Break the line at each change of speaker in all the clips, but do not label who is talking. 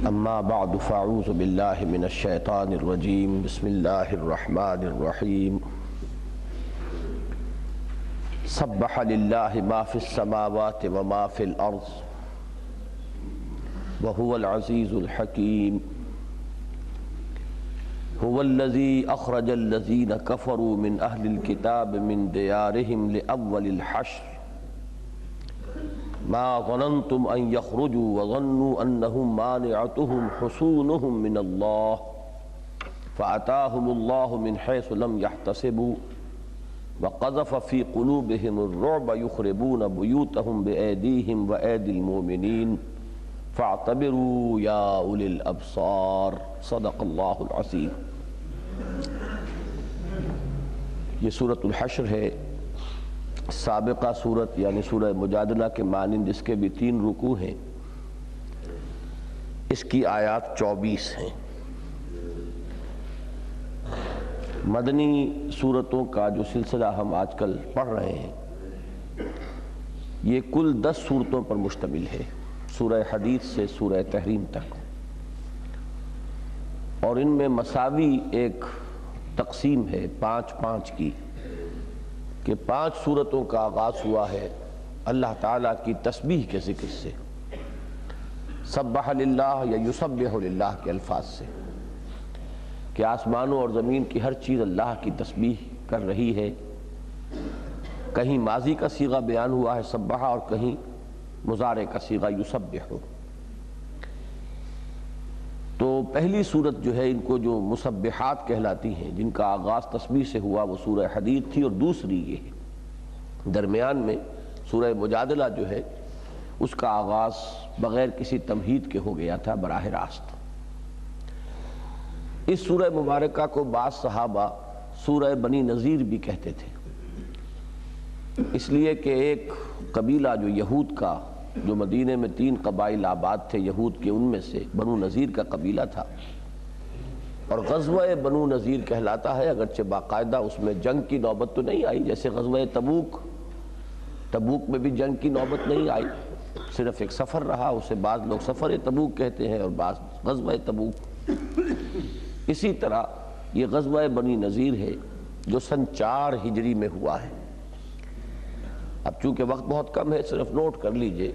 اما بعد فاعوذ باللہ من الشیطان الرجیم بسم اللہ الرحمن الرحیم سبح للہ ما فی السماوات وما فی الارض وهو العزیز الحکیم هو الذی اخرج الذین کفروا من اہل الکتاب من دیارہم لأول الحشر ما ظننتم ان يخرجوا وظنوا انهم مانعتهم حصونهم من الله فأتاهم الله من حيث لم يحتسبوا وقذف في قلوبهم الرعب يخربون بيوتهم بأيديهم وأيدي المؤمنين فاعتبروا يا أولي الأبصار صدق الله العظيم۔ یہ سورۃ الحشر ہے، سابقہ سورت یعنی سورہ مجادلہ کے مانند اس کے بھی 3 رکوع ہیں۔ اس کی آیات 24 ہیں۔ مدنی سورتوں کا جو سلسلہ ہم آج کل پڑھ رہے ہیں یہ کل 10 سورتوں پر مشتمل ہے، سورہ حدید سے سورہ تحریم تک، اور ان میں مساوی ایک تقسیم ہے 5-5 کی، کہ 5 سورتوں کا آغاز ہوا ہے اللہ تعالیٰ کی تسبیح کے ذکر سے، سبح للہ یا یسبح للہ کے الفاظ سے، کہ آسمانوں اور زمین کی ہر چیز اللہ کی تسبیح کر رہی ہے۔ کہیں ماضی کا صیغہ بیان ہوا ہے سبح، اور کہیں مضارع کا صیغہ یسبح۔ تو پہلی صورت جو ہے ان کو جو مسبحات کہلاتی ہیں، جن کا آغاز تسبیح سے ہوا، وہ سورہ حدید تھی، اور دوسری یہ ہے درمیان میں سورہ مجادلہ جو ہے اس کا آغاز بغیر کسی تمہید کے ہو گیا تھا براہ راست۔ اس سورہ مبارکہ کو بعض صحابہ سورہ بنی نذیر بھی کہتے تھے، اس لیے کہ ایک قبیلہ جو یہود کا، جو مدینے میں 3 قبائل آباد تھے یہود کے، ان میں سے بنو نذیر کا قبیلہ تھا، اور غزوہ بنو نذیر کہلاتا ہے، اگرچہ باقاعدہ اس میں جنگ کی نوبت تو نہیں آئی، جیسے غزوہ تبوک میں بھی جنگ کی نوبت نہیں آئی، صرف ایک سفر رہا، اسے بعض لوگ سفر تبوک کہتے ہیں اور بعض غزوہ تبوک۔ اسی طرح یہ غزوہ بنی نذیر ہے جو سن 4 ہجری میں ہوا ہے۔ اب چونکہ وقت بہت کم ہے، صرف نوٹ کر لیجئے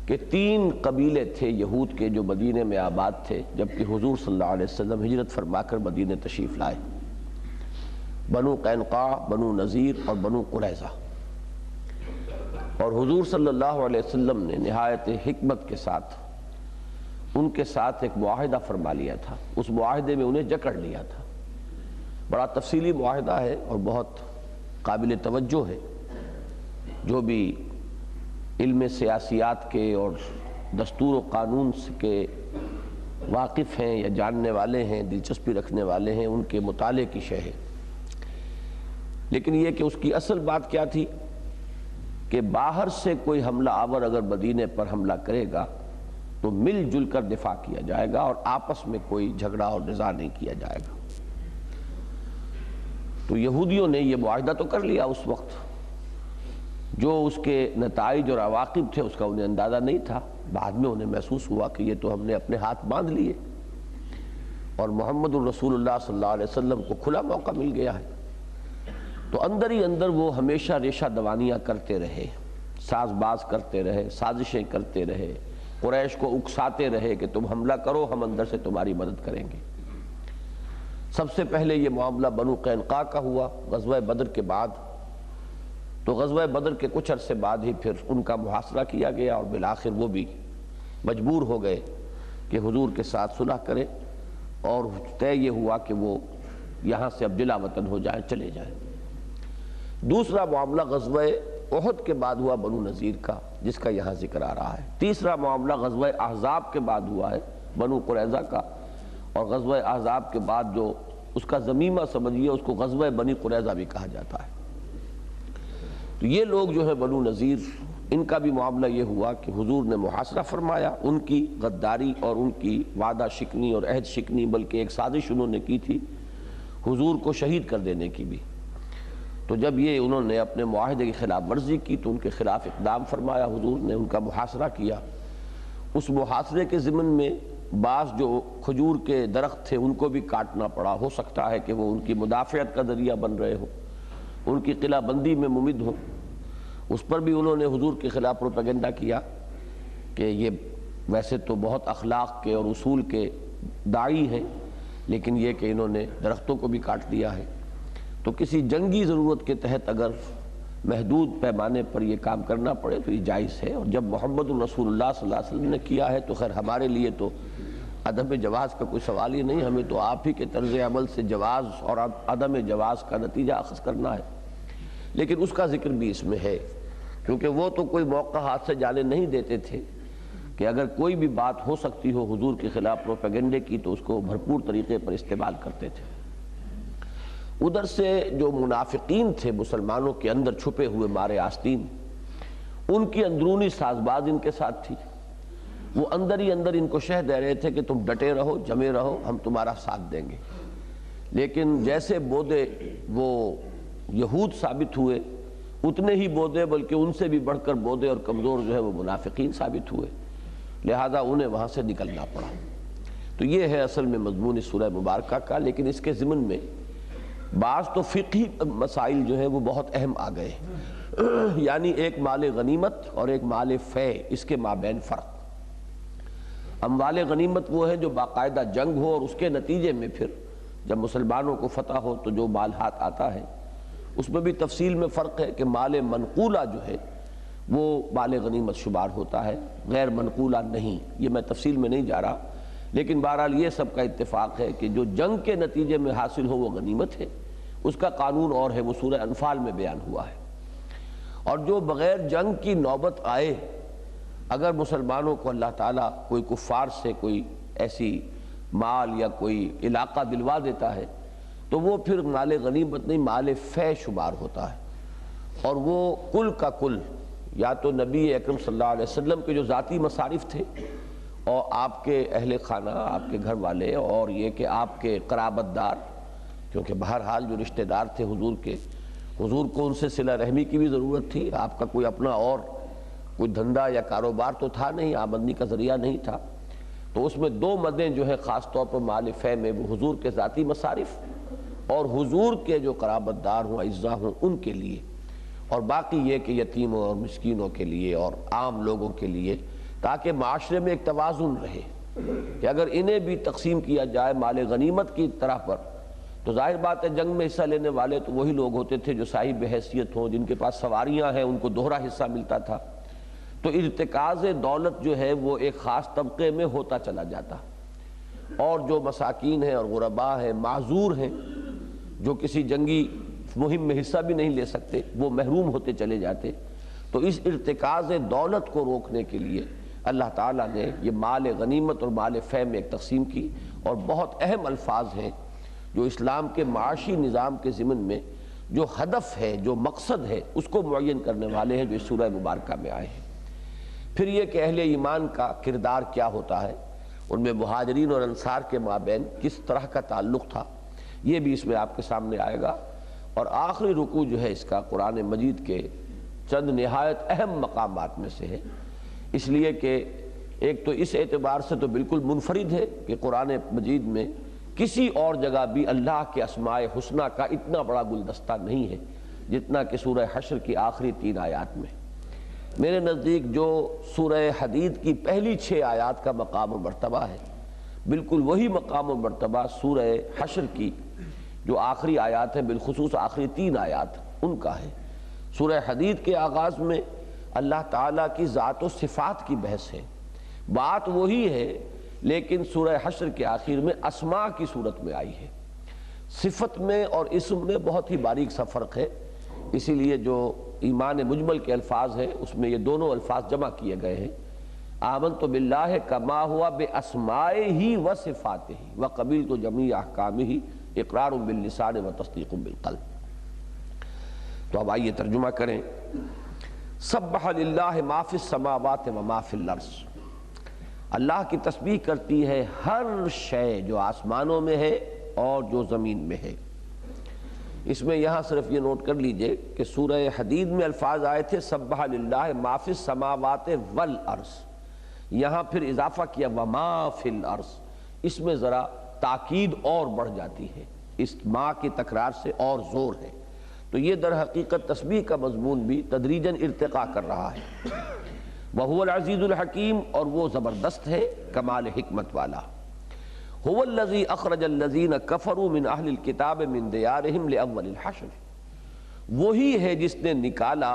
کہ 3 قبیلے تھے یہود کے جو مدینے میں آباد تھے جبکہ حضور صلی اللہ علیہ وسلم ہجرت فرما کر مدینے تشریف لائے، بنو قینقاع، بنو نذیر اور بنو قریظہ۔ اور حضور صلی اللہ علیہ وسلم نے نہایت حکمت کے ساتھ ان کے ساتھ ایک معاہدہ فرما لیا تھا، اس معاہدے میں انہیں جکڑ لیا تھا۔ بڑا تفصیلی معاہدہ ہے اور بہت قابل توجہ ہے۔ جو بھی علم سیاسیات کے اور دستور و قانون کے واقف ہیں یا جاننے والے ہیں، دلچسپی رکھنے والے ہیں، ان کے مطالعے کی شے ہے۔ لیکن یہ کہ اس کی اصل بات کیا تھی کہ باہر سے کوئی حملہ آور اگر مدینے پر حملہ کرے گا تو مل جل کر دفاع کیا جائے گا، اور آپس میں کوئی جھگڑا اور نزاع نہیں کیا جائے گا۔ تو یہودیوں نے یہ معاہدہ تو کر لیا اس وقت، جو اس کے نتائج اور عواقب تھے اس کا انہیں اندازہ نہیں تھا۔ بعد میں انہیں محسوس ہوا کہ یہ تو ہم نے اپنے ہاتھ باندھ لیے، اور محمد الرسول اللہ صلی اللہ علیہ وسلم کو کھلا موقع مل گیا ہے۔ تو اندر ہی اندر وہ ہمیشہ ریشہ دوانیاں کرتے رہے، ساز باز کرتے رہے، سازشیں کرتے رہے، قریش کو اکساتے رہے کہ تم حملہ کرو، ہم اندر سے تمہاری مدد کریں گے۔ سب سے پہلے یہ معاملہ بنو قینقاع کا ہوا غزوہ بدر کے بعد۔ تو غزوہ بدر کے کچھ عرصے بعد ہی پھر ان کا محاصرہ کیا گیا، اور بالآخر وہ بھی مجبور ہو گئے کہ حضور کے ساتھ صلح کریں، اور طے یہ ہوا کہ وہ یہاں سے اب جلا وطن ہو جائیں، چلے جائیں۔ دوسرا معاملہ غزوہ احد کے بعد ہوا بنو نذیر کا، جس کا یہاں ذکر آ رہا ہے۔ تیسرا معاملہ غزوہ احزاب کے بعد ہوا ہے، بنو قریظہ کا، اور غزوہ احزاب کے بعد جو اس کا ضمیمہ سمجھیے، اس کو غزوہ بنی قریظہ بھی کہا جاتا ہے۔ تو یہ لوگ جو ہے بنو نذیر، ان کا بھی معاملہ یہ ہوا کہ حضور نے محاصرہ فرمایا، ان کی غداری اور ان کی وعدہ شکنی اور عہد شکنی، بلکہ ایک سازش انہوں نے کی تھی حضور کو شہید کر دینے کی بھی۔ تو جب یہ انہوں نے اپنے معاہدے کی خلاف ورزی کی تو ان کے خلاف اقدام فرمایا، حضور نے ان کا محاصرہ کیا۔ اس محاصرے کے ضمن میں بعض جو کھجور کے درخت تھے ان کو بھی کاٹنا پڑا، ہو سکتا ہے کہ وہ ان کی مدافعت کا ذریعہ بن رہے ہوں، ان کی قلعہ بندی میں ممد ہوں۔ اس پر بھی انہوں نے حضور کے خلاف پروپیگنڈا کیا کہ یہ ویسے تو بہت اخلاق کے اور اصول کے داعی ہیں، لیکن یہ کہ انہوں نے درختوں کو بھی کاٹ دیا ہے۔ تو کسی جنگی ضرورت کے تحت اگر محدود پیمانے پر یہ کام کرنا پڑے تو یہ جائز ہے، اور جب محمد الرسول اللہ صلی اللہ علیہ وسلم نے کیا ہے تو خیر ہمارے لیے تو عدم جواز کا کوئی سوال ہی نہیں، ہمیں تو آپ ہی کے طرز عمل سے جواز اور عدم جواز کا نتیجہ اخذ کرنا ہے۔ لیکن اس کا ذکر بھی اس میں ہے، کیونکہ وہ تو کوئی موقع ہاتھ سے جانے نہیں دیتے تھے کہ اگر کوئی بھی بات ہو سکتی ہو حضور کے خلاف پروپیگنڈے کی تو اس کو بھرپور طریقے پر استعمال کرتے تھے۔ ادھر سے جو منافقین تھے مسلمانوں کے اندر چھپے ہوئے مارے آستین، ان کی اندرونی ساز باز ان کے ساتھ تھی۔ وہ اندر ہی اندر ان کو شہ دے رہے تھے کہ تم ڈٹے رہو، جمے رہو، ہم تمہارا ساتھ دیں گے۔ لیکن جیسے بودے وہ یہود ثابت ہوئے، اتنے ہی بودے بلکہ ان سے بھی بڑھ کر بودے اور کمزور جو ہے وہ منافقین ثابت ہوئے، لہذا انہیں وہاں سے نکلنا پڑا۔ تو یہ ہے اصل میں مضمون اس سورہ مبارکہ کا، لیکن اس کے ضمن میں بعض تو فقہی مسائل جو ہے وہ بہت اہم آ گئے، یعنی ایک مال غنیمت اور ایک مال فے، اس کے مابین فرق۔ اموال غنیمت وہ ہے جو باقاعدہ جنگ ہو اور اس کے نتیجے میں پھر جب مسلمانوں کو فتح ہو تو جو مال ہاتھ آتا ہے، اس میں بھی تفصیل میں فرق ہے کہ مال منقولہ جو ہے وہ مال غنیمت شمار ہوتا ہے، غیر منقولہ نہیں۔ یہ میں تفصیل میں نہیں جا رہا، لیکن بہرحال یہ سب کا اتفاق ہے کہ جو جنگ کے نتیجے میں حاصل ہو وہ غنیمت ہے، اس کا قانون اور ہے، وہ سورہ انفال میں بیان ہوا ہے۔ اور جو بغیر جنگ کی نوبت آئے، اگر مسلمانوں کو اللہ تعالیٰ کوئی کفار سے کوئی ایسی مال یا کوئی علاقہ دلوا دیتا ہے تو وہ پھر مال غنیمت نہیں، مال فے شمار ہوتا ہے، اور وہ کل کا کل یا تو نبی اکرم صلی اللہ علیہ وسلم کے جو ذاتی مصارف تھے اور آپ کے اہل خانہ، آپ کے گھر والے، اور یہ کہ آپ کے قرابت دار، کیونکہ بہرحال جو رشتہ دار تھے حضور کے، حضور کو ان سے صلہ رحمی کی بھی ضرورت تھی، آپ کا کوئی اپنا اور کوئی دھندا یا کاروبار تو تھا نہیں، آمدنی کا ذریعہ نہیں تھا، تو اس میں دو مدیں جو ہے خاص طور پر مال فے میں، وہ حضور کے ذاتی مصارف اور حضور کے جو قرابت دار ہوں، اعزا ہوں، ان کے لیے، اور باقی یہ کہ یتیموں اور مسکینوں کے لیے اور عام لوگوں کے لیے، تاکہ معاشرے میں ایک توازن رہے کہ اگر انہیں بھی تقسیم کیا جائے مال غنیمت کی طرح پر تو ظاہر بات ہے جنگ میں حصہ لینے والے تو وہی لوگ ہوتے تھے جو صاحب حیثیت ہوں، جن کے پاس سواریاں ہیں، ان کو دوہرا حصہ ملتا تھا، تو ارتکاز دولت جو ہے وہ ایک خاص طبقے میں ہوتا چلا جاتا، اور جو مساکین ہیں اور غرباء ہیں، معذور ہیں، جو کسی جنگی مہم میں حصہ بھی نہیں لے سکتے، وہ محروم ہوتے چلے جاتے۔ تو اس ارتکاز دولت کو روکنے کے لیے اللہ تعالیٰ نے یہ مال غنیمت اور مال فے میں ایک تقسیم کی، اور بہت اہم الفاظ ہیں جو اسلام کے معاشی نظام کے ضمن میں جو ہدف ہے، جو مقصد ہے، اس کو معین کرنے والے ہیں جو اس سورہ مبارکہ میں آئے ہیں۔ پھر یہ کہ اہل ایمان کا کردار کیا ہوتا ہے، ان میں مہاجرین اور انصار کے مابین کس طرح کا تعلق تھا، یہ بھی اس میں آپ کے سامنے آئے گا۔ اور آخری رکوع جو ہے اس کا قرآن مجید کے چند نہایت اہم مقامات میں سے ہے، اس لیے کہ ایک تو اس اعتبار سے تو بالکل منفرد ہے کہ قرآن مجید میں کسی اور جگہ بھی اللہ کے اسماء حسنہ کا اتنا بڑا گلدستہ نہیں ہے جتنا کہ سورہ حشر کی آخری 3 آیات میں۔ میرے نزدیک جو سورہ حدید کی پہلی 6 آیات کا مقام و مرتبہ ہے، بالکل وہی مقام و مرتبہ سورہ حشر کی جو آخری آیات ہیں، بالخصوص آخری 3 آیات ان کا ہے۔ سورہ حدید کے آغاز میں اللہ تعالیٰ کی ذات و صفات کی بحث ہے، بات وہی ہے، لیکن سورہ حشر کے آخر میں اسماء کی صورت میں آئی ہے۔ صفت میں اور اسم میں بہت ہی باریک سا فرق ہے، اسی لیے جو ایمان مجمل کے الفاظ ہیں اس میں یہ دونوں الفاظ جمع کیے گئے ہیں، آمنت باللہ کما ہوا باسمائہ و صفاتہ وقبلت جمیع احکامہ اقرار باللسان و تصدیق بالقلب۔ تو اب آئیے ترجمہ کریں۔ سبح للہ ما فی السماوات و ما فی الارض، اللہ کی تسبیح کرتی ہے ہر شے جو آسمانوں میں ہے اور جو زمین میں ہے۔ اس میں یہاں صرف یہ نوٹ کر لیجئے کہ سورہ حدید میں الفاظ آئے تھے سبح للہ ما فی السماوات والارض، یہاں پھر اضافہ کیا وما فی الارض، اس میں ذرا تاکید اور بڑھ جاتی ہے، اس ما کی تکرار سے اور زور ہے، تو یہ در حقیقت تسبیح کا مضمون بھی تدریجاً ارتقا کر رہا ہے۔ وَهُوَ الْعَزِيزُ الْحَكِيمُ، اور وہ زبردست ہے، کمال حکمت والا۔ هُوَ الَّذِي أَخْرَجَ الَّذِينَ كَفَرُوا مِنْ أَهْلِ الْكِتَابِ مِنْ دِيَارِهِمْ لِأَوَّلِ الْحَشْرِ، وہی ہے جس نے نکالا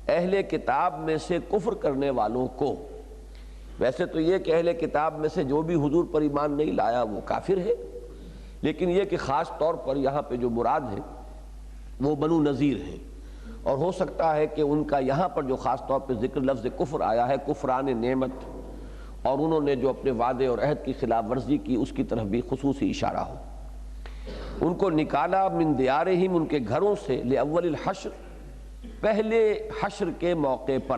اہل کتاب میں سے کفر کرنے والوں کو۔ ویسے تو یہ کہ اہل کتاب میں سے جو بھی حضور پر ایمان نہیں لایا وہ کافر ہے، لیکن یہ کہ خاص طور پر یہاں پہ جو مراد ہے وہ بنو نذیر ہیں، اور ہو سکتا ہے کہ ان کا یہاں پر جو خاص طور پہ ذکر لفظ کفر آیا ہے کفران نعمت، اور انہوں نے جو اپنے وعدے اور عہد کی خلاف ورزی کی، اس کی طرف بھی خصوصی اشارہ ہو۔ ان کو نکالا من دیارہم، ان کے گھروں سے، لأول الحشر، پہلے حشر کے موقع پر۔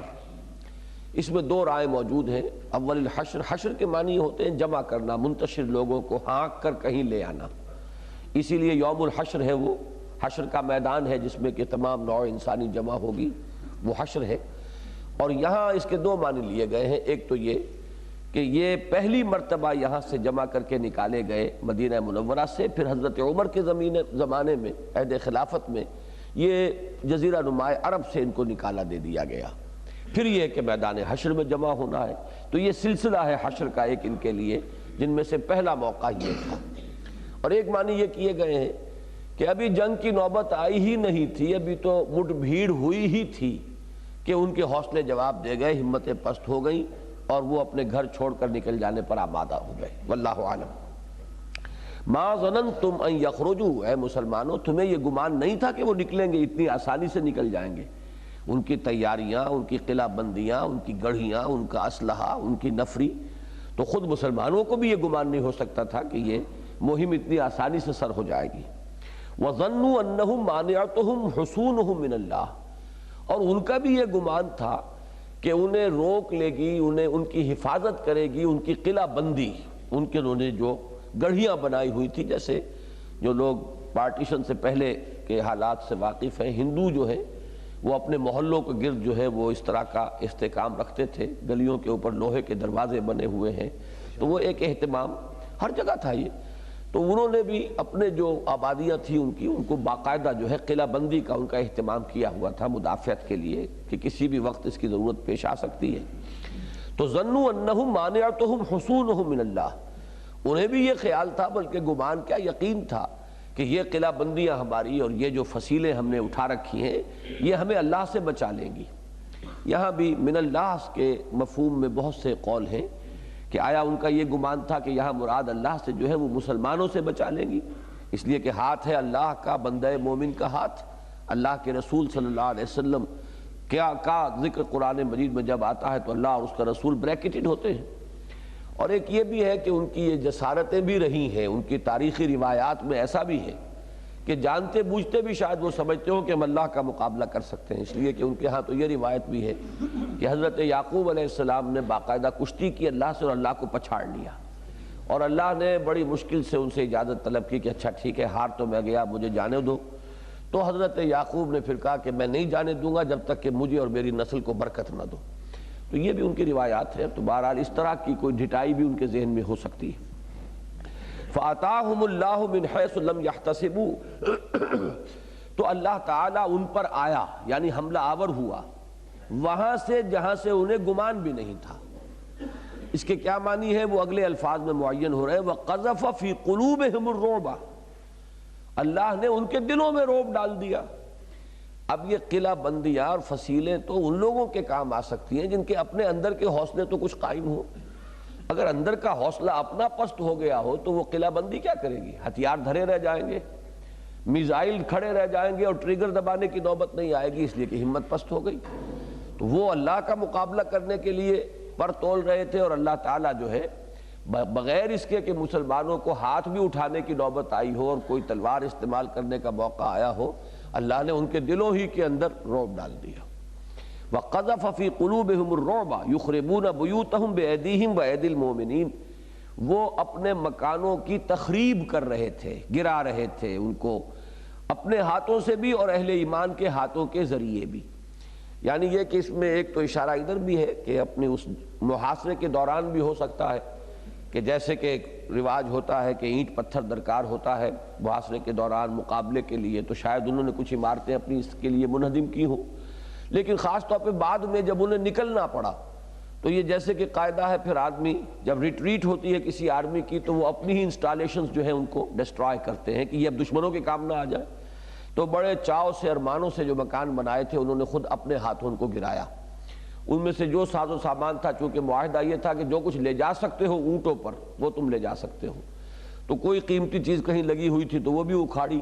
اس میں دو رائے موجود ہیں۔ اول الحشر، حشر کے معنی ہوتے ہیں جمع کرنا، منتشر لوگوں کو ہانک کر کہیں لے آنا، اسی لیے یوم الحشر ہے، وہ حشر کا میدان ہے جس میں کہ تمام نوع انسانی جمع ہوگی، وہ حشر ہے۔ اور یہاں اس کے دو معنی لیے گئے ہیں، ایک تو یہ کہ یہ پہلی مرتبہ یہاں سے جمع کر کے نکالے گئے مدینہ منورہ سے، پھر حضرت عمر کے زمانے میں عہد خلافت میں یہ جزیرہ نماء عرب سے ان کو نکالا دے دیا گیا، پھر یہ کہ میدان حشر میں جمع ہونا ہے۔ تو یہ سلسلہ ہے حشر کا ایک ان کے لیے، جن میں سے پہلا موقع یہ تھا۔ اور ایک معنی یہ کیے گئے ہیں کہ ابھی جنگ کی نوبت آئی ہی نہیں تھی، ابھی تو مٹ بھیڑ ہوئی ہی تھی کہ ان کے حوصلے جواب دے گئے، ہمتیں پست ہو گئیں، اور وہ اپنے گھر چھوڑ کر نکل جانے پر آمادہ ہو گئے۔ واللہ عالم۔ ما ظننتم ان یخرجوا، اے مسلمانوں تمہیں یہ گمان نہیں تھا کہ وہ نکلیں گے، اتنی آسانی سے نکل جائیں گے۔ ان کی تیاریاں، ان کی قلعہ بندیاں، ان کی گڑھیاں، ان کا اسلحہ، ان کی نفری، تو خود مسلمانوں کو بھی یہ گمان نہیں ہو سکتا تھا کہ یہ مہم اتنی آسانی سے سر ہو جائے گی۔ وَظَنُّوا أَنَّهُمْ مَانِعَتُهُمْ حُصُونُهُمْ مِنَ اللَّهِ، اور ان کا بھی یہ گمان تھا کہ انہیں روک لے گی، انہیں ان کی حفاظت کرے گی ان کی قلعہ بندی، ان کے انہوں نے جو گڑھیاں بنائی ہوئی تھی، جیسے جو لوگ پارٹیشن سے پہلے کے حالات سے واقف ہیں، ہندو جو ہے وہ اپنے محلوں کے گرد جو ہے وہ اس طرح کا استحکام رکھتے تھے، گلیوں کے اوپر لوہے کے دروازے بنے ہوئے ہیں، تو وہ ایک اہتمام ہر جگہ تھا یہ۔ تو انہوں نے بھی اپنے جو آبادیاں تھیں ان کی، ان کو باقاعدہ جو ہے قلعہ بندی کا ان کا اہتمام کیا ہوا تھا مدافعت کے لیے، کہ کسی بھی وقت اس کی ضرورت پیش آ سکتی ہے۔ تو ظنوا انہم مانعتہم حصونہم من اللہ، انہیں بھی یہ خیال تھا، بلکہ گمان کیا یقین تھا کہ یہ قلعہ بندیاں ہماری اور یہ جو فصیلیں ہم نے اٹھا رکھی ہیں یہ ہمیں اللہ سے بچا لیں گی۔ یہاں بھی من اللہ کے مفہوم میں بہت سے قول ہیں کہ آیا ان کا یہ گمان تھا کہ یہاں مراد اللہ سے جو ہے وہ مسلمانوں سے بچا لیں گی، اس لیے کہ ہاتھ ہے اللہ کا، بندہ مومن کا ہاتھ، اللہ کے رسول صلی اللہ علیہ وسلم کا ذکر قرآن مجید میں جب آتا ہے تو اللہ اور اس کا رسول بریکٹڈ ہوتے ہیں۔ اور ایک یہ بھی ہے کہ ان کی یہ جسارتیں بھی رہی ہیں، ان کی تاریخی روایات میں ایسا بھی ہے کہ جانتے بوجھتے بھی شاید وہ سمجھتے ہوں کہ ہم اللہ کا مقابلہ کر سکتے ہیں، اس لیے کہ ان کے ہاں تو یہ روایت بھی ہے کہ حضرت یعقوب علیہ السلام نے باقاعدہ کشتی کی اللہ سے اور اللہ کو پچھاڑ لیا، اور اللہ نے بڑی مشکل سے ان سے اجازت طلب کی کہ اچھا ٹھیک ہے، ہار تو میں گیا، مجھے جانے دو۔ تو حضرت یعقوب نے پھر کہا کہ میں نہیں جانے دوں گا جب تک کہ مجھے اور میری نسل کو برکت نہ دو۔ تو یہ بھی ان کی روایات ہیں، تو بہرحال اس طرح کی کوئی ڈھٹائی بھی ان کے ذہن میں ہو سکتی ہے۔ فَأَتَاهُمُ اللَّهُ مِنْ حَيْثُ لَمْ يَحْتَسِبُوا، تو اللہ تعالیٰ ان پر آیا، یعنی حملہ آور ہوا وہاں سے جہاں سے انہیں گمان بھی نہیں تھا۔ اس کے کیا معنی ہے وہ اگلے الفاظ میں معین ہو رہے ہیں، وَقَذَفَ فِي قُلُوبِهِمُ الرُّعْبَ، اللہ نے ان کے دلوں میں رعب ڈال دیا۔ اب یہ قلعہ بندیاں اور فصیلیں تو ان لوگوں کے کام آ سکتی ہیں جن کے اپنے اندر کے حوصلے تو کچھ قائم ہو، اگر اندر کا حوصلہ اپنا پست ہو گیا ہو تو وہ قلعہ بندی کیا کرے گی، ہتھیار دھرے رہ جائیں گے، میزائل کھڑے رہ جائیں گے اور ٹریگر دبانے کی نوبت نہیں آئے گی، اس لیے کہ ہمت پست ہو گئی۔ تو وہ اللہ کا مقابلہ کرنے کے لیے پر تول رہے تھے، اور اللہ تعالیٰ جو ہے بغیر اس کے کہ مسلمانوں کو ہاتھ بھی اٹھانے کی نوبت آئی ہو اور کوئی تلوار استعمال کرنے کا موقع آیا ہو، اللہ نے ان کے دلوں ہی کے اندر رعب ڈال دیا۔ وَقَذَفَ فِي قُلُوبِهِمُ الرُّعْبَ يُخْرِبُونَ بُيُوتَهُمْ بِأَيْدِيهِمْ وَأَيْدِي الْمُؤْمِنِينَ، وہ اپنے مکانوں کی تخریب کر رہے تھے، گرا رہے تھے ان کو اپنے ہاتھوں سے بھی اور اہل ایمان کے ہاتھوں کے ذریعے بھی۔ یعنی یہ کہ اس میں ایک تو اشارہ ادھر بھی ہے کہ اپنے اس محاصرے کے دوران بھی ہو سکتا ہے کہ جیسے کہ ایک رواج ہوتا ہے کہ اینٹ پتھر درکار ہوتا ہے محاصرے کے دوران مقابلے کے لیے، تو شاید انہوں نے کچھ عمارتیں اپنی اس کے لیے منہدم کی ہوں، لیکن خاص طور پہ بعد میں جب انہیں نکلنا پڑا تو یہ جیسے کہ قاعدہ ہے، پھر آدمی جب ریٹریٹ ہوتی ہے کسی آرمی کی تو وہ اپنی ہی انسٹالیشنز جو ہیں ان کو ڈسٹرائے کرتے ہیں کہ یہ اب دشمنوں کے کام نہ آ جائے، تو بڑے چاؤ سے ارمانوں سے جو مکان بنائے تھے انہوں نے خود اپنے ہاتھوں ان کو گرایا۔ ان میں سے جو ساز و سامان تھا، چونکہ معاہدہ یہ تھا کہ جو کچھ لے جا سکتے ہو اونٹوں پر وہ تم لے جا سکتے ہو، تو کوئی قیمتی چیز کہیں لگی ہوئی تھی تو وہ بھی اکھاڑی،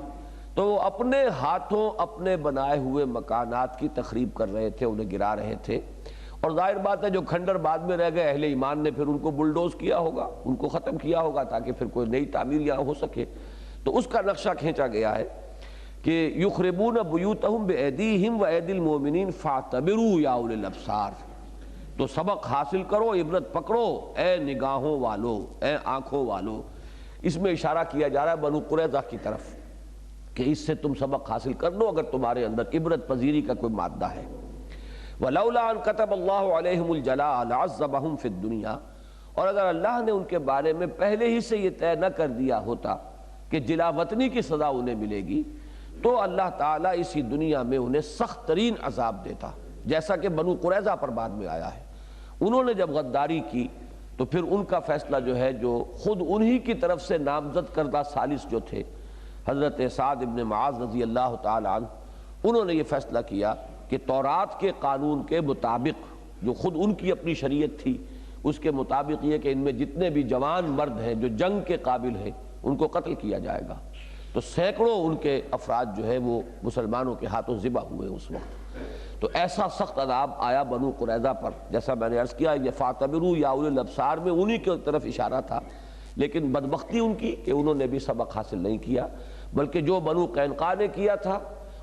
تو وہ اپنے ہاتھوں اپنے بنائے ہوئے مکانات کی تخریب کر رہے تھے، انہیں گرا رہے تھے۔ اور ظاہر بات ہے جو کھنڈر بعد میں رہ گئے اہل ایمان نے پھر ان کو بلڈوز کیا ہوگا، ان کو ختم کیا ہوگا تاکہ پھر کوئی نئی تعمیر یہاں ہو سکے، تو اس کا نقشہ کھینچا گیا ہے کہ یخربون بیوتہم بایدیہم وایدی المؤمنین فاعتبروا یا اولی الابصار، تو سبق حاصل کرو، عبرت پکڑو اے نگاہوں والو، اے آنکھوں والو۔ اس میں اشارہ کیا جا رہا ہے بنو قریظہ کی طرف کہ اس سے تم سبق حاصل کر لو اگر تمہارے اندر عبرت پذیری کا کوئی مادہ ہے۔ وَلَوْلَا أَن كَتَبَ اللَّهُ عَلَيْهِمُ الْجَلَاءَ لَعَذَّبَهُمْ فِي الدُّنْيَا، اور اگر اللہ نے ان کے بارے میں پہلے ہی سے یہ طے نہ کر دیا ہوتا کہ جلا وطنی کی سزا انہیں ملے گی تو اللہ تعالیٰ اسی دنیا میں انہیں سخت ترین عذاب دیتا، جیسا کہ بنو قریظہ پر بعد میں آیا ہے۔ انہوں نے جب غداری کی تو پھر ان کا فیصلہ جو ہے، جو خود انہی کی طرف سے نامزد کردہ ثالث جو تھے حضرت سعد ابن معاذ رضی اللہ تعالی عنہ، انہوں نے یہ فیصلہ کیا کہ تورات کے قانون کے مطابق، جو خود ان کی اپنی شریعت تھی، اس کے مطابق یہ کہ ان میں جتنے بھی جوان مرد ہیں جو جنگ کے قابل ہیں ان کو قتل کیا جائے گا، تو سینکڑوں ان کے افراد جو ہے وہ مسلمانوں کے ہاتھوں ذبح ہوئے اس وقت۔ تو ایسا سخت عذاب آیا بنو قریظہ پر، جیسا میں نے عرض کیا یہ فاعتبروا یا اولی الابصار میں انہی کی طرف اشارہ تھا، لیکن بدبختی ان کی کہ انہوں نے بھی سبق حاصل نہیں کیا، بلکہ جو بنو قینقاع نے کیا تھا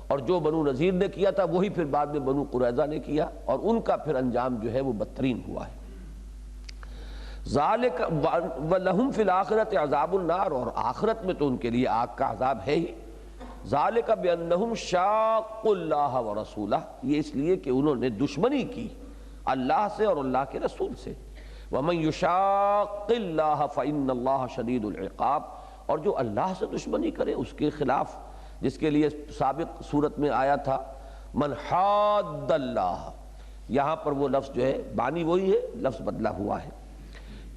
اور جو بنو نذیر نے کیا تھا وہی پھر بعد میں بنو قریظہ نے کیا، اور ان کا پھر انجام جو ہے وہ بدترین ہوا ہے۔ ذالک وَلَهُمْ فِي الْآخِرَةِ عَذَابُ النَّارِ، اور آخرت میں تو ان کے لیے آگ کا عذاب ہے ہی۔ ذالک بِأَنَّهُمْ شَاقُّوا اللَّهَ وَرَسُولَهُ، یہ اس لیے کہ انہوں نے دشمنی کی اللہ سے اور اللہ کے رسول سے۔ وَمَن يُشَاقِّ اللَّهَ فَإِنَّ اللَّهَ شَدِيدُ الْعِقَابِ، اور جو اللہ سے دشمنی کرے اس کے خلاف، جس کے لیے سابق صورت میں آیا تھا من حاد اللہ، یہاں پر وہ لفظ جو ہے بانی وہی ہے، لفظ بدلا ہوا ہے۔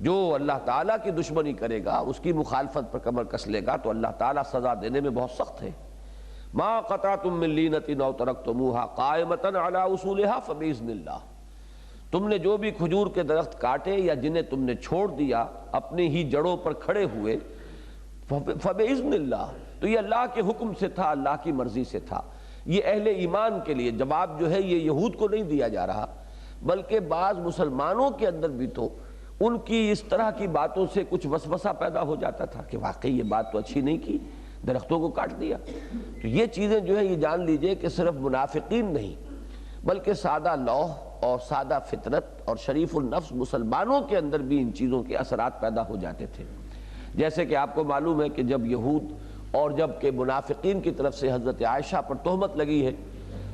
جو اللہ تعالیٰ کی دشمنی کرے گا، اس کی مخالفت پر کمر کس لے گا تو اللہ تعالیٰ سزا دینے میں بہت سخت ہے۔ ما قطعتم من لینۃ او ترکتموها قائمۃ علی اصولها فباذن اللہ، تم نے جو بھی کھجور کے درخت کاٹے یا جنہیں تم نے چھوڑ دیا اپنی ہی جڑوں پر کھڑے ہوئے، فباذن اللہ، تو یہ اللہ کے حکم سے تھا، اللہ کی مرضی سے تھا۔ یہ اہل ایمان کے لیے جواب جو ہے یہ یہود کو نہیں دیا جا رہا، بلکہ بعض مسلمانوں کے اندر بھی تو ان کی اس طرح کی باتوں سے کچھ وسوسہ پیدا ہو جاتا تھا کہ واقعی یہ بات تو اچھی نہیں کی، درختوں کو کاٹ دیا۔ تو یہ چیزیں جو ہے یہ جان لیجئے کہ صرف منافقین نہیں بلکہ سادہ لوح اور سادہ فطرت اور شریف النفس مسلمانوں کے اندر بھی ان چیزوں کے اثرات پیدا ہو جاتے تھے۔ جیسے کہ آپ کو معلوم ہے کہ جب یہود اور جب کہ منافقین کی طرف سے حضرت عائشہ پر تہمت لگی ہے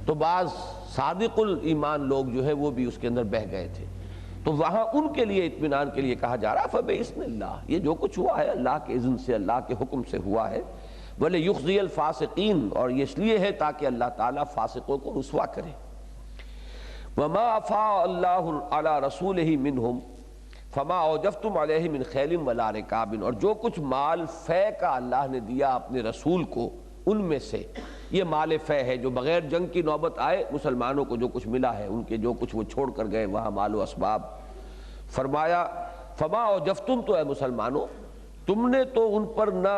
تو بعض صادق الایمان لوگ جو ہے وہ بھی اس کے اندر بہہ گئے تھے، تو وہاں ان کے لیے اطمینان کے لیے کہا جا رہا فباذن اللہ، یہ جو کچھ ہوا ہے اللہ کے اذن سے، اللہ کے حکم سے ہوا ہے۔ وَلِيُخْزِيَ الْفَاسِقِينَ، اور یہ اس لیے ہے تاکہ اللہ تعالیٰ فاسقوں کو رسوا کرے۔ وَمَا أَفَاءَ اللَّهُ عَلَى رَسُولِهِ مِنْهُمْ فَمَا أَوْجَفْتُمْ عَلَيْهِ مِنْ خَيْلٍ وَلَا رِكَابٍ، اور جو کچھ مال فے کا اللہ نے دیا اپنے رسول کو ان میں سے، یہ مال فے ہے جو بغیر جنگ کی نوبت آئے مسلمانوں کو جو کچھ ملا ہے، ان کے جو کچھ وہ چھوڑ کر گئے وہاں مال و اسباب۔ فرمایا فما اوجفتم، تو اے مسلمانوں تم نے تو ان پر نہ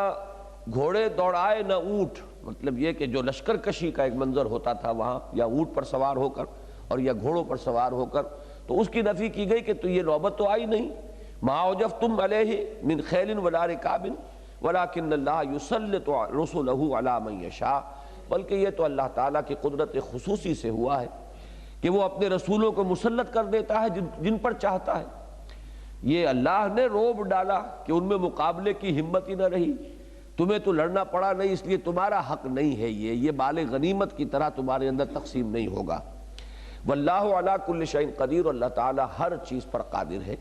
گھوڑے دوڑائے نہ اونٹ، مطلب یہ کہ جو لشکر کشی کا ایک منظر ہوتا تھا وہاں، یا اونٹ پر سوار ہو کر اور یا گھوڑوں پر سوار ہو کر، تو اس کی نفی کی گئی کہ تو یہ نوبت تو آئی نہیں۔ ما اوجفتم علیہ من خیل ولا رکاب ولکن اللہ یسلط رسلہ علی من یشاء، بلکہ یہ تو اللہ تعالیٰ کی قدرت خصوصی سے ہوا ہے کہ وہ اپنے رسولوں کو مسلط کر دیتا ہے جن پر چاہتا ہے۔ یہ اللہ نے روب ڈالا کہ ان میں مقابلے کی ہمت ہی نہ رہی، تمہیں تو لڑنا پڑا نہیں، اس لیے تمہارا حق نہیں ہے، یہ مال غنیمت کی طرح تمہارے اندر تقسیم نہیں ہوگا۔ واللہ علی کل شیء قدیر، اور اللہ تعالیٰ ہر چیز پر قادر ہے۔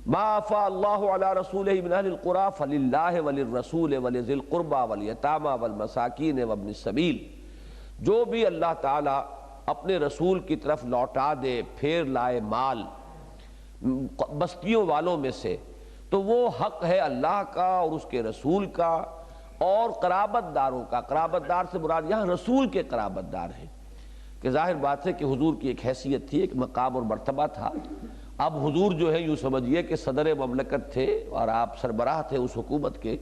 ما افاء اللہ علی رسولہ من اہل القریٰ فللہ وللرسول ولذی القربى والیتامى والمساکین وابن السبیل، جو بھی اللہ تعالیٰ اپنے رسول کی طرف لوٹا دے پھیر لائے مال بستیوں والوں میں سے، تو وہ حق ہے اللہ کا اور اس کے رسول کا اور قرابت داروں کا۔ قرابت دار سے مراد یہاں رسول کے قرابت دار ہیں، کہ ظاہر بات ہے کہ حضور کی ایک حیثیت تھی، ایک مقام اور مرتبہ تھا۔ اب حضور جو ہے یوں سمجھیے کہ صدر مملکت تھے اور آپ سربراہ تھے اس حکومت کے،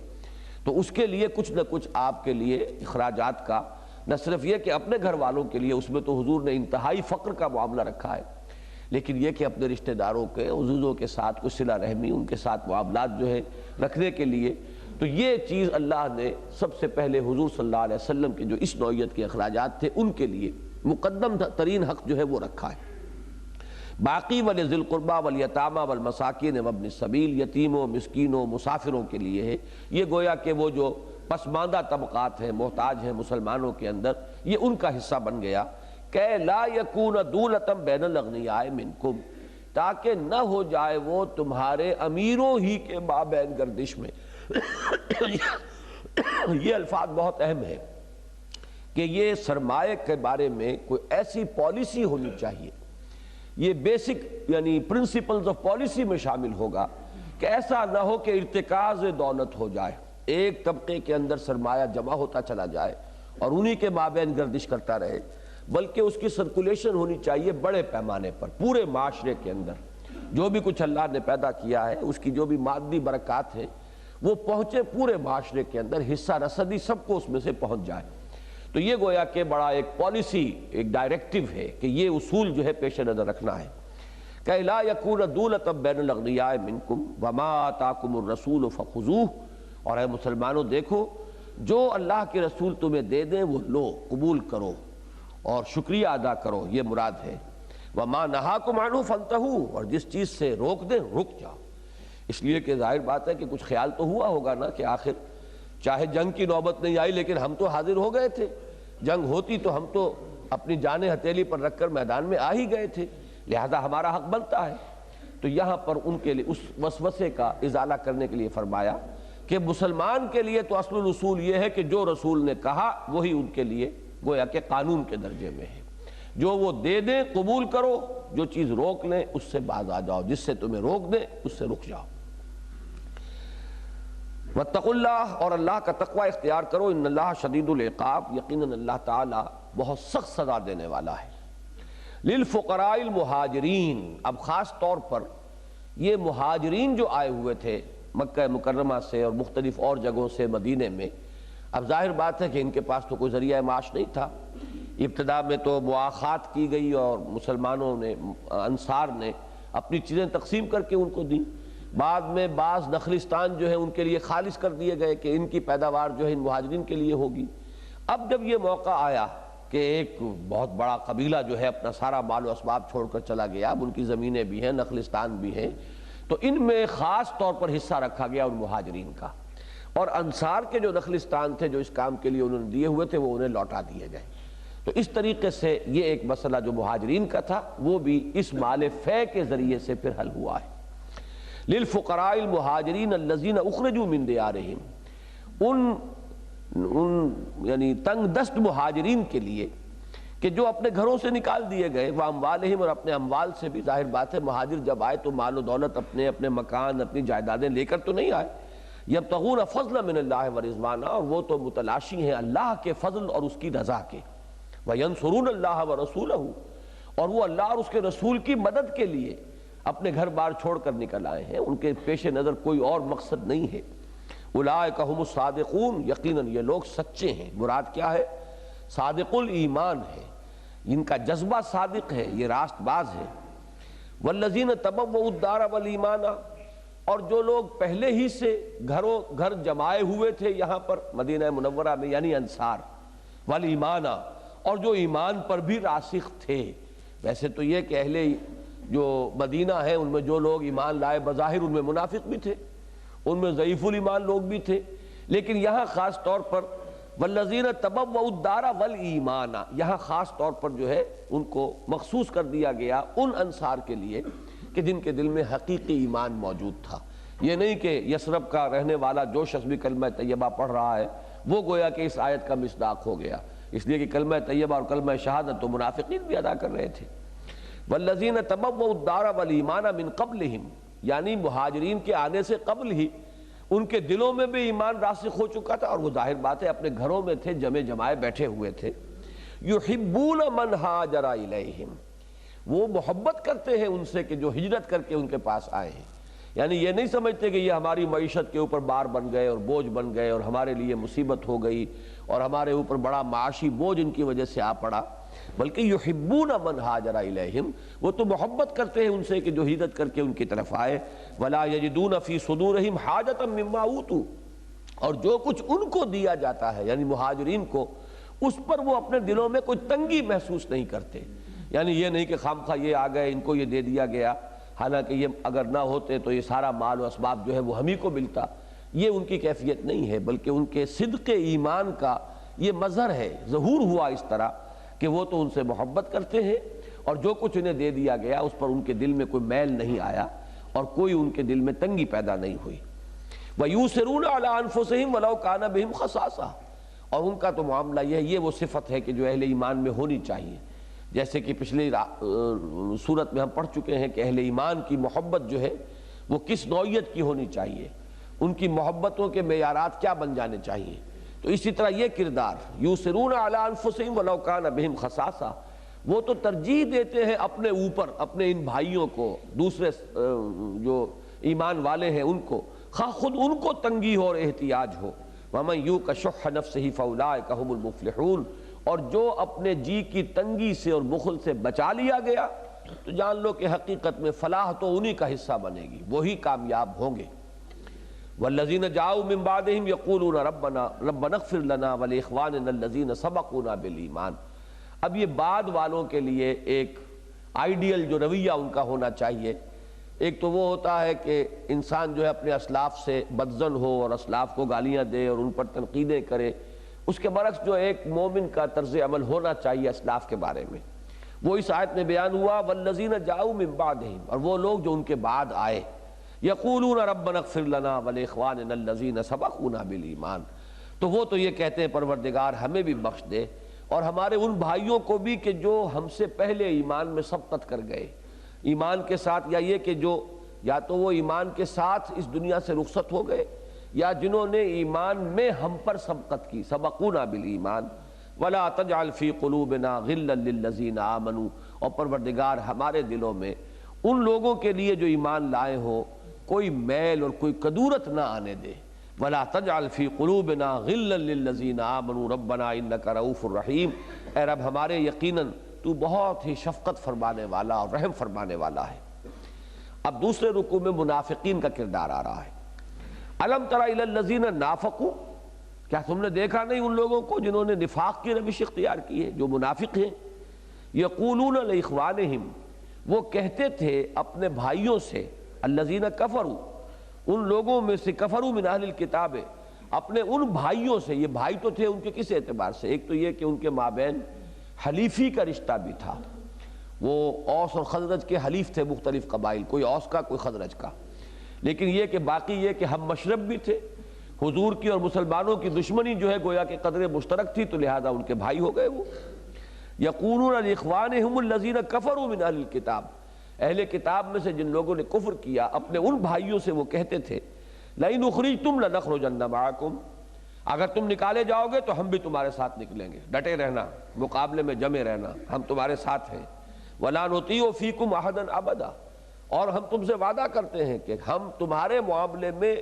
تو اس کے لیے کچھ نہ کچھ آپ کے لیے اخراجات کا، نہ صرف یہ کہ اپنے گھر والوں کے لیے، اس میں تو حضور نے انتہائی فقر کا معاملہ رکھا ہے، لیکن یہ کہ اپنے رشتہ داروں کے عزیزوں کے ساتھ کچھ صلہ رحمی، ان کے ساتھ معاملات جو ہے رکھنے کے لیے، تو یہ چیز اللہ نے سب سے پہلے حضور صلی اللہ علیہ وسلم کے جو اس نوعیت کے اخراجات تھے ان کے لیے مقدم ترین حق جو ہے وہ رکھا ہے۔ باقی وَلِذِي الْقُرْبَى وَالْيَتَامَى وَالْمَسَاكِينِ وَابْنِ السَّبِيلِ، یتیموں، مسکینوں، مسافروں کے لیے ہے۔ یہ گویا کہ وہ جو پسماندہ طبقات ہیں، محتاج ہیں مسلمانوں کے اندر، یہ ان کا حصہ بن گیا۔ کہ لا یکون دولۃ بین الاغنیاء منکم، تاکہ نہ ہو جائے وہ تمہارے امیروں ہی کے مابین گردش میں۔ یہ الفاظ بہت اہم ہے کہ یہ سرمایہ کے بارے میں کوئی ایسی پالیسی ہونی چاہیے، یہ بیسک یعنی پرنسپلز آف پالیسی میں شامل ہوگا کہ ایسا نہ ہو کہ ارتکاز دولت ہو جائے، ایک طبقے کے اندر سرمایہ جمع ہوتا چلا جائے اور انہی کے مابین گردش کرتا رہے، بلکہ اس کی سرکولیشن ہونی چاہیے بڑے پیمانے پر، پورے معاشرے کے اندر جو بھی کچھ اللہ نے پیدا کیا ہے، اس کی جو بھی مادی برکات ہیں وہ پہنچے پورے معاشرے کے اندر، حصہ رسدی سب کو اس میں سے پہنچ جائے۔ تو یہ گویا کہ بڑا ایک پالیسی، ایک ڈائریکٹیو ہے کہ یہ اصول جو ہے پیش نظر رکھنا ہے کہ لا یکون دولۃ بین الاغنیاء منکم وما آتاکم الرسول فخذوہ، اور اے مسلمانوں دیکھو جو اللہ کے رسول تمہیں دے دیں وہ لو، قبول کرو اور شکریہ ادا کرو، یہ مراد ہے۔ وما نہاکم عنہ فانتہوا، اور جس چیز سے روک دیں رک جاؤ۔ اس لیے کہ ظاہر بات ہے کہ کچھ خیال تو ہوا ہوگا نا کہ آخر چاہے جنگ کی نوبت نہیں آئی لیکن ہم تو حاضر ہو گئے تھے، جنگ ہوتی تو ہم تو اپنی جانیں ہتھیلی پر رکھ کر میدان میں آ ہی گئے تھے، لہذا ہمارا حق بنتا ہے۔ تو یہاں پر ان کے لیے اس وسوسے کا ازالہ کرنے کے لیے فرمایا کہ مسلمان کے لیے تو اصل الاصول یہ ہے کہ جو رسول نے کہا وہی ان کے لیے گویا کہ قانون کے درجے میں ہے، جو وہ دے دیں قبول کرو، جو چیز روک لیں اس سے باز آ جاؤ، جس سے تمہیں روک دیں اس سے رک جاؤ۔ واتقوا اللہ، اور اللہ کا تقوی اختیار کرو، ان اللہ شدید العقاب، یقیناً اللہ تعالی بہت سخت سزا دینے والا ہے۔ للفقراء المہاجرین، اب خاص طور پر یہ مہاجرین جو آئے ہوئے تھے مکہ مکرمہ سے اور مختلف اور جگہوں سے مدینے میں، اب ظاہر بات ہے کہ ان کے پاس تو کوئی ذریعہ معاش نہیں تھا۔ ابتدا میں تو مواخات کی گئی اور مسلمانوں نے، انصار نے اپنی چیزیں تقسیم کر کے ان کو دیں، بعد میں بعض نخلستان جو ہے ان کے لیے خالص کر دیے گئے کہ ان کی پیداوار جو ہے ان مہاجرین کے لیے ہوگی۔ اب جب یہ موقع آیا کہ ایک بہت بڑا قبیلہ جو ہے اپنا سارا مال و اسباب چھوڑ کر چلا گیا، اب ان کی زمینیں بھی ہیں، نخلستان بھی ہیں، تو ان میں خاص طور پر حصہ رکھا گیا ان مہاجرین کا، اور انصار کے جو نخلستان تھے جو اس کام کے لیے انہوں نے دیے ہوئے تھے وہ انہیں لوٹا دیے گئے۔ تو اس طریقے سے یہ ایک مسئلہ جو مہاجرین کا تھا وہ بھی اس مال فے کے ذریعے سے پھر حل ہوا ہے۔ للفقراء المہاجرین الذین اخرجوا من دیارہم، ان یعنی تنگ دست مہاجرین کے لیے کہ جو اپنے گھروں سے نکال دیے گئے، واموالہم، اور اپنے اموال سے بھی، ظاہر بات ہے مہاجر جب آئے تو مال و دولت اپنے مکان، اپنی جائیدادیں لے کر تو نہیں آئے، یبتغون فضلا من اللہ ورضوانا، اور وہ تو متلاشی ہیں اللہ کے فضل اور اس کی رضا کے، وینصرون اللہ ورسولہ، اور وہ اللہ اور اس کے رسول کی مدد کے لیے اپنے گھر بار چھوڑ کر نکل آئے ہیں، ان کے پیش نظر کوئی اور مقصد نہیں ہے۔ اولئک ھم الصادقون، یقیناً یہ لوگ سچے ہیں۔ مراد کیا ہے؟ صادق الایمان ہے، ان کا جذبہ صادق ہے، یہ راست باز ہے۔ والذین تبوؤا الدار والایمان، اور جو لوگ پہلے ہی سے گھر جمائے ہوئے تھے یہاں پر مدینہ منورہ میں، یعنی انصار، والایمان، اور جو ایمان پر بھی راسخ تھے۔ ویسے تو یہ کہ اہل جو مدینہ ہیں ان میں جو لوگ ایمان لائے بظاہر ان میں منافق بھی تھے، ان میں ضعیف الایمان لوگ بھی تھے، لیکن یہاں خاص طور پر والذین تبوؤا الدار والایمان، یہاں خاص طور پر جو ہے ان کو مخصوص کر دیا گیا ان انصار کے لیے کہ جن کے دل میں حقیقی ایمان موجود تھا۔ یہ نہیں کہ یثرب کا رہنے والا جو شخص بھی کلمہ طیبہ پڑھ رہا ہے وہ گویا کہ اس آیت کا مصداق ہو گیا، اس لیے کہ کلمہ طیبہ اور کلمہ شہادت تو منافقین بھی ادا کر رہے تھے۔ والذین تبوؤا الدار والایمان من قبلہم، یعنی مہاجرین کے آنے سے قبل ہی ان کے دلوں میں بھی ایمان راسخ ہو چکا تھا، اور وہ ظاہر بات ہے اپنے گھروں میں تھے، جمع جمائے بیٹھے ہوئے تھے۔ یحبون من ہاجر الیہم، وہ محبت کرتے ہیں ان سے کہ جو ہجرت کر کے ان کے پاس آئے ہیں، یعنی یہ نہیں سمجھتے کہ یہ ہماری معیشت کے اوپر بار بن گئے اور بوجھ بن گئے اور ہمارے لیے مصیبت ہو گئی اور ہمارے اوپر بڑا معاشی بوجھ ان کی وجہ سے آ پڑا، بلکہ یحبون من ہاجر الیہم، وہ تو محبت کرتے ہیں ان سے کہ جو ہجرت کر کے ان کی طرف آئے۔ ولا یجدون فی صدورہم حاجۃ مما اوتوا، اور جو کچھ ان کو دیا جاتا ہے یعنی مہاجرین کو، اس پر وہ اپنے دلوں میں کوئی تنگی محسوس نہیں کرتے، یعنی یہ نہیں کہ خامخواہ یہ آ گئے ان کو یہ دے دیا گیا، حالانکہ یہ اگر نہ ہوتے تو یہ سارا مال و اسباب جو ہے وہ ہم ہی کو ملتا، یہ ان کی کیفیت نہیں ہے، بلکہ ان کے صدق ایمان کا یہ مظہر ہے، ظہور ہوا اس طرح کہ وہ تو ان سے محبت کرتے ہیں، اور جو کچھ انہیں دے دیا گیا اس پر ان کے دل میں کوئی میل نہیں آیا اور کوئی ان کے دل میں تنگی پیدا نہیں ہوئی۔ وَيُؤْثِرُونَ عَلَىٰ أَنفُسِهِمْ وَلَوْ كَانَ بِهِمْ خَصَاصَةٌ، اور ان کا تو معاملہ یہ وہ صفت ہے کہ جو اہل ایمان میں ہونی چاہیے، جیسے کہ پچھلی صورت میں ہم پڑھ چکے ہیں کہ اہل ایمان کی محبت جو ہے وہ کس نوعیت کی ہونی چاہیے، ان کی محبتوں کے معیارات کیا بن جانے چاہیے۔ تو اسی طرح یہ کردار یُؤْثِرُونَ عَلَىٰ أَنفُسِهِمْ وَلَوْ كَانَ بِهِمْ خَصَاصَةٌ، وہ تو ترجیح دیتے ہیں اپنے اوپر اپنے ان بھائیوں کو، دوسرے جو ایمان والے ہیں ان کو، خواہ خود ان کو تنگی ہو اور احتیاج ہو۔ وَمَن يُوقَ شُحَّ نَفْسِهِ فَأُولَٰئِكَ هُمُ الْمُفْلِحُونَ، اور جو اپنے جی کی تنگی سے اور بخل سے بچا لیا گیا تو جان لو کہ حقیقت میں فلاح تو انہی کا حصہ بنے گی، وہی کامیاب ہوں گے۔ والذین جاؤوا من بعدہم یقولون ربنا اغفر لنا ولاخواننا الذین سبقونا بالایمان، اب یہ بعد والوں کے لیے ایک آئیڈیل جو رویہ ان کا ہونا چاہیے، ایک تو وہ ہوتا ہے کہ انسان جو ہے اپنے اسلاف سے بدظن ہو اور اسلاف کو گالیاں دے اور ان پر تنقیدیں کرے، اس کے برعکس جو ایک مومن کا طرز عمل ہونا چاہیے اسلاف کے بارے میں، وہ اس آیت میں بیان ہوا۔ والذین جاؤوا من بعدہم، اور وہ لوگ جو ان کے بعد آئے، یقولون ربنا اغفر لنا ولاخواننا الذین سبقونا بالایمان، تو وہ تو یہ کہتے ہیں پروردگار ہمیں بھی بخش دے اور ہمارے ان بھائیوں کو بھی کہ جو ہم سے پہلے ایمان میں سبقت کر گئے، ایمان کے ساتھ، یا یہ کہ جو یا تو وہ ایمان کے ساتھ اس دنیا سے رخصت ہو گئے یا جنہوں نے ایمان میں ہم پر سبقت کی، سبقونا بالایمان۔ ولا تجعل فی قلوبنا غلا للذین آمنوا، اور پروردگار ہمارے دلوں میں ان لوگوں کے لیے جو ایمان لائے ہو کوئی میل اور کوئی کدورت نہ آنے دے۔ ولا تجعل فی قلوبنا غلا للذین آمنوا ربنا انک رؤوف الرحیم، اے رب ہمارے یقیناً تو بہت ہی شفقت فرمانے والا اور رحم فرمانے والا ہے۔ اب دوسرے رکوع میں منافقین کا کردار آ رہا ہے۔ الم تر الی الذین نافقوا، کیا تم نے دیکھا نہیں ان لوگوں کو جنہوں نے نفاق کی روش اختیار کی ہے، جو منافق ہیں۔ یقولون لاخوانہم، وہ کہتے تھے اپنے بھائیوں سے، الذین کفروا، ان لوگوں میں سے، کفروا من اہل الکتاب، اپنے ان بھائیوں سے، یہ بھائی تو تھے ان کے کس اعتبار سے، ایک تو یہ کہ ان کے مابین حلیفی کا رشتہ بھی تھا، وہ اوس اور خزرج کے حلیف تھے، مختلف قبائل، کوئی اوس کا کوئی خزرج کا، لیکن یہ کہ باقی یہ کہ ہم مشرب بھی تھے، حضور کی اور مسلمانوں کی دشمنی جو ہے گویا کہ قدر مشترک تھی، تو لہذا ان کے بھائی ہو گئے وہ۔ یقولون لاخوانہم الذین کفروا من اہل الکتاب، اہل کتاب میں سے جن لوگوں نے کفر کیا اپنے ان بھائیوں سے وہ کہتے تھے، لئن اخرجتم لنخرجن معکم، اگر تم نکالے جاؤ گے تو ہم بھی تمہارے ساتھ نکلیں گے، ڈٹے رہنا، مقابلے میں جمے رہنا، ہم تمہارے ساتھ ہیں۔ ولا نطیع فیکم احدا ابدا، اور ہم تم سے وعدہ کرتے ہیں کہ ہم تمہارے معاملے میں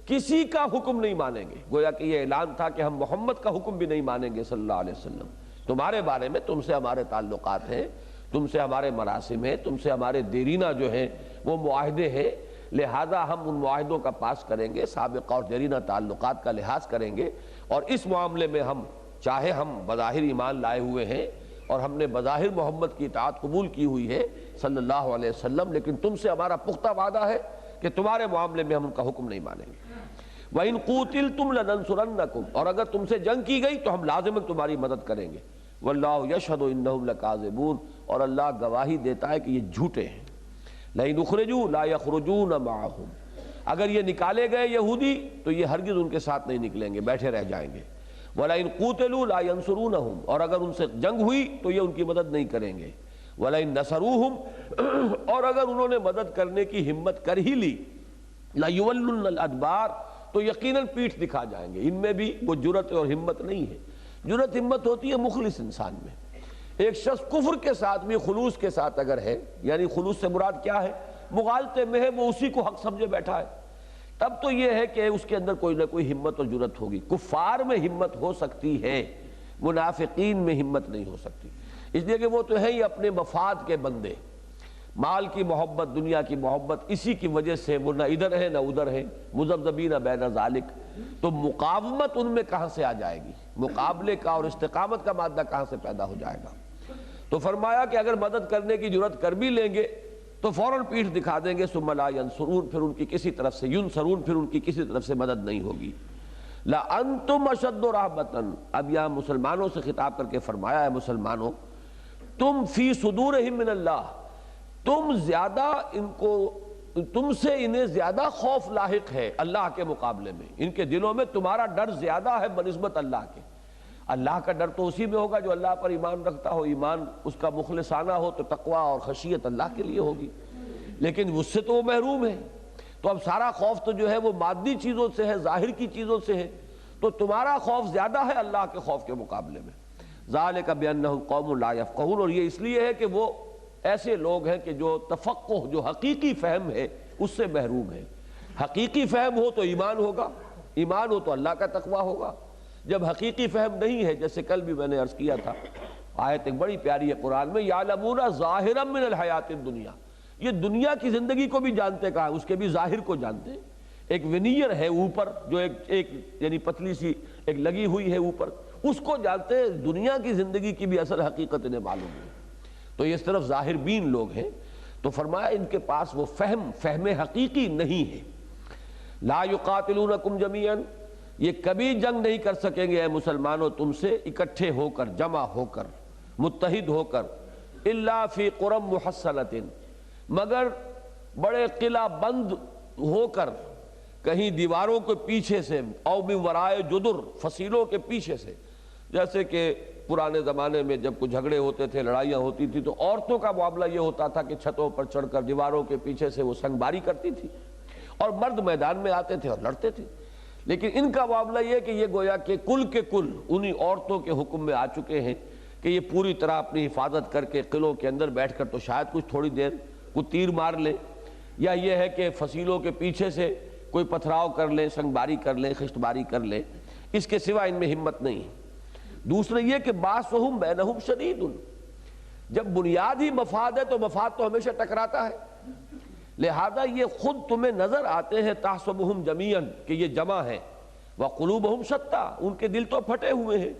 کسی کا حکم نہیں مانیں گے، گویا کہ یہ اعلان تھا کہ ہم محمد کا حکم بھی نہیں مانیں گے صلی اللہ علیہ وسلم، تمہارے بارے میں، تم سے ہمارے تعلقات ہیں، تم سے ہمارے مراسم ہیں، تم سے ہمارے دیرینہ جو ہیں وہ معاہدے ہیں، لہذا ہم ان معاہدوں کا پاس کریں گے، سابقہ اور دیرینہ تعلقات کا لحاظ کریں گے، اور اس معاملے میں ہم چاہے ہم بظاہر ایمان لائے ہوئے ہیں اور ہم نے بظاہر محمد کی اطاعت قبول کی ہوئی ہے صلی اللہ علیہ وسلم، لیکن تم سے ہمارا پختہ وعدہ ہے کہ تمہارے معاملے میں ہم ان کا حکم نہیں مانیں گے۔ وَإِن قُوتِلْتُمْ لَنَنصُرَنَّكُمْ، اور اگر تم سے جنگ کی گئی تو ہم لازماً تمہاری مدد کریں گے. وَاللَّهُ يَشْهَدُ إِنَّهُمْ لَكَاذِبُونَ، اور اللہ گواہی دیتا ہے کہ یہ جھوٹے ہیں. لَئِنْ أُخْرِجُوا لَا يَخْرُجُونَ مَعَهُمْ، اگر یہ نکالے گئے یہودی تو یہ ہرگز ان کے ساتھ نہیں نکلیں گے، بیٹھے رہ جائیں گے. وَلَئِنْ قُوتِلُوا لَا يَنْصُرُونَهُمْ، اور اگر ان سے جنگ ہوئی تو یہ ان کی مدد نہیں کریں گے. وَلَئِنْ نَصَرُوهُمْ، اور اگر انہوں نے مدد کرنے کی ہمت کر ہی لی، لَيُوَلُّنَّ الْأَدْبَارَ، تو یقیناً پیٹھ دکھا جائیں گے. ان میں بھی وہ جرأت اور ہمت نہیں ہے. جرأت ہمت ہوتی ہے مخلص انسان میں. ایک شخص کفر کے ساتھ بھی خلوص کے ساتھ اگر ہے، یعنی خلوص سے مراد کیا ہے، مغالطے میں ہے، وہ اسی کو حق سمجھے بیٹھا ہے، تب تو یہ ہے کہ اس کے اندر کوئی نہ کوئی ہمت اور جرأت ہوگی. کفار میں ہمت ہو سکتی ہے، منافقین میں ہمت نہیں ہو سکتی، اس لیے کہ وہ تو ہے ہی اپنے مفاد کے بندے. مال کی محبت، دنیا کی محبت، اسی کی وجہ سے وہ نہ ادھر ہے نہ ادھر ہے، مذبذبین بین ذالک. تو مقاومت ان میں کہاں سے آ جائے گی؟ مقابلے کا اور استقامت کا مادہ کہاں سے پیدا ہو جائے گا؟ تو فرمایا کہ اگر مدد کرنے کی جرأت کر بھی لیں گے تو فوراً پیٹھ دکھا دیں گے. ثم لا ینصرون، پھر ان کی کسی طرف سے ینصرون، پھر ان کی کسی طرف سے مدد نہیں ہوگی. لَأَنْتُمْ أَشَدُّ رَهْبَةً، اب یہاں مسلمانوں سے خطاب کر کے فرمایا ہے مسلمانوں، تم فی صدورہم من اللہ، تم زیادہ ان کو، تم سے انہیں زیادہ خوف لاحق ہے اللہ کے مقابلے میں. ان کے دلوں میں تمہارا ڈر زیادہ ہے بنسبت اللہ کے. اللہ کا ڈر تو اسی میں ہوگا جو اللہ پر ایمان رکھتا ہو، ایمان اس کا مخلصانہ ہو تو تقویٰ اور خشیت اللہ کے لیے ہوگی، لیکن اس سے تو وہ محروم ہے. تو اب سارا خوف تو جو ہے وہ مادی چیزوں سے ہے، ظاہر کی چیزوں سے ہے، تو تمہارا خوف زیادہ ہے اللہ کے خوف کے مقابلے میں. ذالک بانہم قوم لا یفقہون، اور یہ اس لیے ہے کہ وہ ایسے لوگ ہیں کہ جو تفقہ، جو حقیقی فہم ہے اس سے محروم ہے. حقیقی فہم ہو تو ایمان ہوگا، ایمان ہو تو اللہ کا تقویٰ ہوگا. جب حقیقی فہم نہیں ہے، جیسے کل بھی میں نے عرض کیا تھا، آیت ایک بڑی پیاری ہے قرآن میں، یعلمون ظاہرا من الحیات الدنیا، یہ دنیا کی زندگی کو بھی جانتے کہاں، اس کے بھی ظاہر کو جانتے. ایک ونیئر ہے اوپر جو ایک یعنی پتلی سی ایک لگی ہوئی ہے اوپر، اس کو جانتے ہیں. دنیا کی زندگی کی بھی اصل حقیقت انہیں معلوم ہے. تو یہ اس طرف ظاہر بین لوگ ہیں. تو فرمایا ان کے پاس وہ فہم حقیقی نہیں ہے. لا یقاتلونکم جمیعا، یہ کبھی جنگ نہیں کر سکیں گے اے مسلمانوں تم سے اکٹھے ہو کر، جمع ہو کر، متحد ہو کر، الا فی قری محصنۃ، مگر بڑے قلعہ بند ہو کر، کہیں دیواروں کے پیچھے سے، او من ورائے جدر، فصیلوں کے پیچھے سے. جیسے کہ پرانے زمانے میں جب کوئی جھگڑے ہوتے تھے، لڑائیاں ہوتی تھی، تو عورتوں کا معاملہ یہ ہوتا تھا کہ چھتوں پر چڑھ کر دیواروں کے پیچھے سے وہ سنگ باری کرتی تھی، اور مرد میدان میں آتے تھے اور لڑتے تھے. لیکن ان کا معاملہ یہ کہ یہ گویا کہ کل کے کل انہی عورتوں کے حکم میں آ چکے ہیں کہ یہ پوری طرح اپنی حفاظت کر کے قلعوں کے اندر بیٹھ کر تو شاید کچھ تھوڑی دیر کوئی تیر مار لیں، یا یہ ہے کہ فصیلوں کے پیچھے سے کوئی پتھراؤ کر لیں، سنگ باری کر لیں، خشت باری کر لیں، اس کے سوا ان میں ہمت نہیں ہے. دوسرے یہ کہ باسہم بینہم شدید، جب بنیاد ہی مفاد ہے تو مفاد تو ہمیشہ ٹکراتا ہے. لہذا یہ خود تمہیں نظر آتے ہیں تحسبہم جمیعا، کہ یہ جمع ہیں، وقلوبہم شتیٰ، ان کے دل تو پھٹے ہوئے ہیں،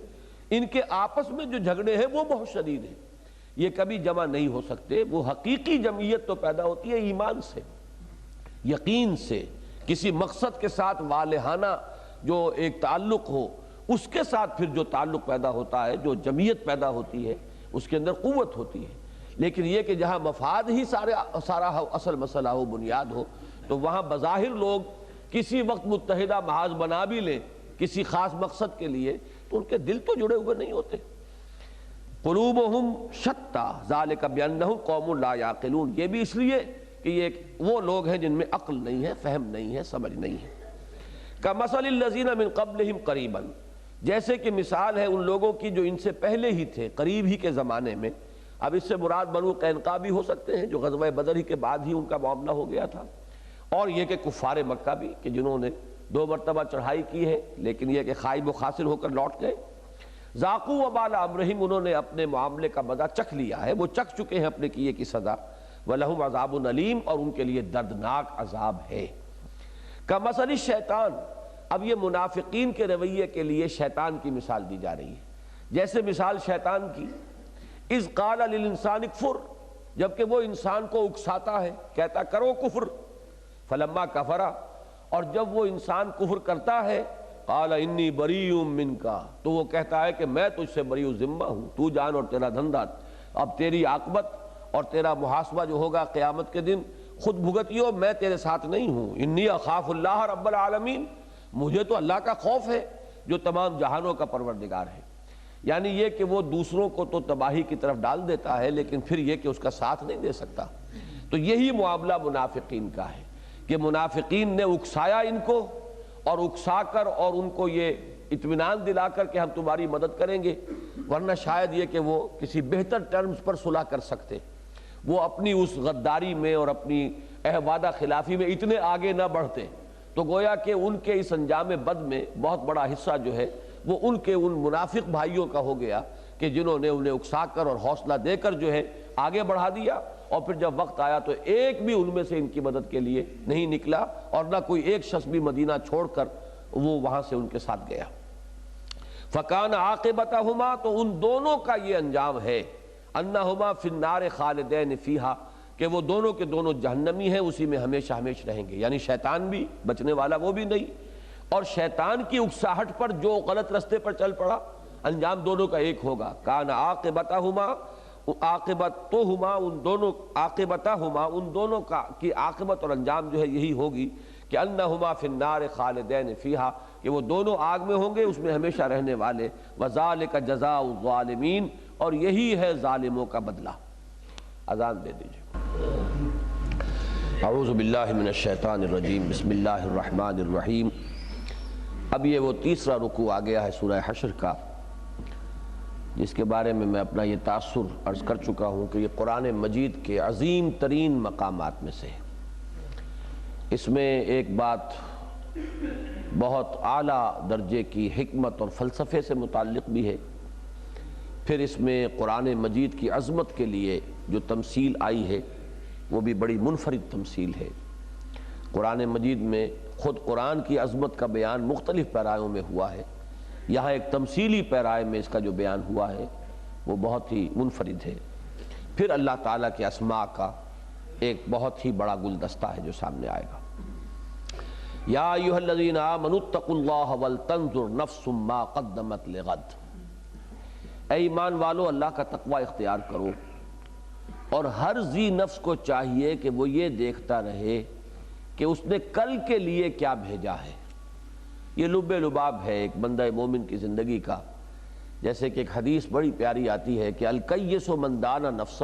ان کے آپس میں جو جھگڑے ہیں وہ بہت شدید ہیں. یہ کبھی جمع نہیں ہو سکتے. وہ حقیقی جمعیت تو پیدا ہوتی ہے ایمان سے، یقین سے، کسی مقصد کے ساتھ والہانہ جو ایک تعلق ہو، اس کے ساتھ پھر جو تعلق پیدا ہوتا ہے، جو جمعیت پیدا ہوتی ہے، اس کے اندر قوت ہوتی ہے. لیکن یہ کہ جہاں مفاد ہی سارا اصل مسئلہ ہو، بنیاد ہو، تو وہاں بظاہر لوگ کسی وقت متحدہ محاذ بنا بھی لیں کسی خاص مقصد کے لیے، تو ان کے دل تو جڑے ہوئے نہیں ہوتے. قلوبہم شتیٰ ذالک بانہم قوم لا یعقلون، یہ بھی اس لیے کہ یہ وہ لوگ ہیں جن میں عقل نہیں ہے، فہم نہیں ہے، سمجھ نہیں ہے. کمثل الذین من قبلہم قریبا، جیسے کہ مثال ہے ان لوگوں کی جو ان سے پہلے ہی تھے، قریب ہی کے زمانے میں. اب اس سے مراد بنو قینقاع بھی ہو سکتے ہیں جو غزوہ بدر ہی کے بعد ہی ان کا معاملہ ہو گیا تھا، اور یہ کہ کفار مکہ بھی، کہ جنہوں نے 2 مرتبہ چڑھائی کی ہے لیکن یہ کہ خائب و خاسر ہو کر لوٹ گئے. ذاقوا وبال امرہم، انہوں نے اپنے معاملے کا مزہ چکھ لیا ہے، وہ چکھ چکے ہیں اپنے کیے کی سزا. وَلَهُمْ عَذَابٌ أَلِيمٌ، اور ان کے لیے دردناک عذاب ہے. کمثل الشیطان، اب یہ منافقین کے رویے کے لیے شیطان کی مثال دی جا رہی ہے. جیسے مثال شیطان کی، اذ قال للانسان اکفر، جبکہ وہ انسان کو اکساتا ہے، کہتا کرو کفر. فلما کفرا، اور جب وہ انسان کفر کرتا ہے قال انی بریء منک، تو وہ کہتا ہے کہ میں تجھ سے بری ذمہ ہوں، تو جان اور تیرا دھندا، اب تیری عاقبت اور تیرا محاسبہ جو ہوگا قیامت کے دن خود بھگتیو، میں تیرے ساتھ نہیں ہوں۔ انی اخاف اللہ رب العالمین، مجھے تو اللہ کا خوف ہے جو تمام جہانوں کا پروردگار ہے۔ یعنی یہ کہ وہ دوسروں کو تو تباہی کی طرف ڈال دیتا ہے لیکن پھر یہ کہ اس کا ساتھ نہیں دے سکتا۔ تو یہی معاملہ منافقین کا ہے کہ منافقین نے اکسایا ان کو، اور اکسا کر اور ان کو یہ اطمینان دلا کر کہ ہم تمہاری مدد کریں گے، ورنہ شاید یہ کہ وہ کسی بہتر ٹرمز پر صلح کر سکتے، وہ اپنی اس غداری میں اور اپنی وعدہ خلافی میں اتنے آگے نہ بڑھتے، تو گویا کہ ان کے اس انجام بد میں بہت بڑا حصہ جو ہے وہ ان کے ان منافق بھائیوں کا ہو گیا کہ جنہوں نے انہیں اکسا کر اور حوصلہ دے کر جو ہے آگے بڑھا دیا، اور پھر جب وقت آیا تو ایک بھی ان میں سے ان کی مدد کے لیے نہیں نکلا، اور نہ کوئی ایک شخص بھی مدینہ چھوڑ کر وہ وہاں سے ان کے ساتھ گیا۔ فَكَانَ عَاقِبَتَهُمَا، تو ان دونوں کا یہ انجام ہے، أَنَّهُمَا فِي النَّارِ خَالِدَيْنِ فِيهَا، کہ وہ دونوں کے دونوں جہنمی ہیں، اسی میں ہمیشہ ہمیشہ رہیں گے۔ یعنی شیطان بھی بچنے والا وہ بھی نہیں، اور شیطان کی اکساہٹ پر جو غلط رستے پر چل پڑا، انجام دونوں کا ایک ہوگا۔ کان عاقبتہما، عاقبتہما، ان دونوں کی عاقبت اور انجام جو ہے یہی ہوگی کہ انہما فی النار خالدین فیہا، کہ وہ دونوں آگ میں ہوں گے، اس میں ہمیشہ رہنے والے۔ وذالک جزاء الظالمین، اور یہی ہے ظالموں کا بدلہ۔ اذان دے دیجیے۔ اعوذ باللہ من الشیطان الرجیم، بسم اللہ الرحمن الرحیم۔ اب یہ وہ تیسرا رکوع آ گیا ہے سورہ حشر کا، جس کے بارے میں اپنا یہ تاثر عرض کر چکا ہوں کہ یہ قرآن مجید کے عظیم ترین مقامات میں سے ہے۔ اس میں ایک بات بہت اعلیٰ درجے کی حکمت اور فلسفے سے متعلق بھی ہے، پھر اس میں قرآن مجید کی عظمت کے لیے جو تمثیل آئی ہے وہ بھی بڑی منفرد تمثیل ہے۔ قرآن مجید میں خود قرآن کی عظمت کا بیان مختلف پیرایوں میں ہوا ہے، یہاں ایک تمثیلی پیرائے میں اس کا جو بیان ہوا ہے وہ بہت ہی منفرد ہے۔ پھر اللہ تعالیٰ کے اسماء کا ایک بہت ہی بڑا گلدستہ ہے جو سامنے آئے گا۔ یا ایھا الذین آمنوا اتقوا اللہ ولتنظر نفس ما قدمت لغد، اے ایمان والو اللہ کا تقوی اختیار کرو، اور ہر ذی نفس کو چاہیے کہ وہ یہ دیکھتا رہے کہ اس نے کل کے لیے کیا بھیجا ہے۔ یہ لب لباب ہے ایک بندہ مومن کی زندگی کا، جیسے کہ ایک حدیث بڑی پیاری آتی ہے کہ الکیس من دان نفسہ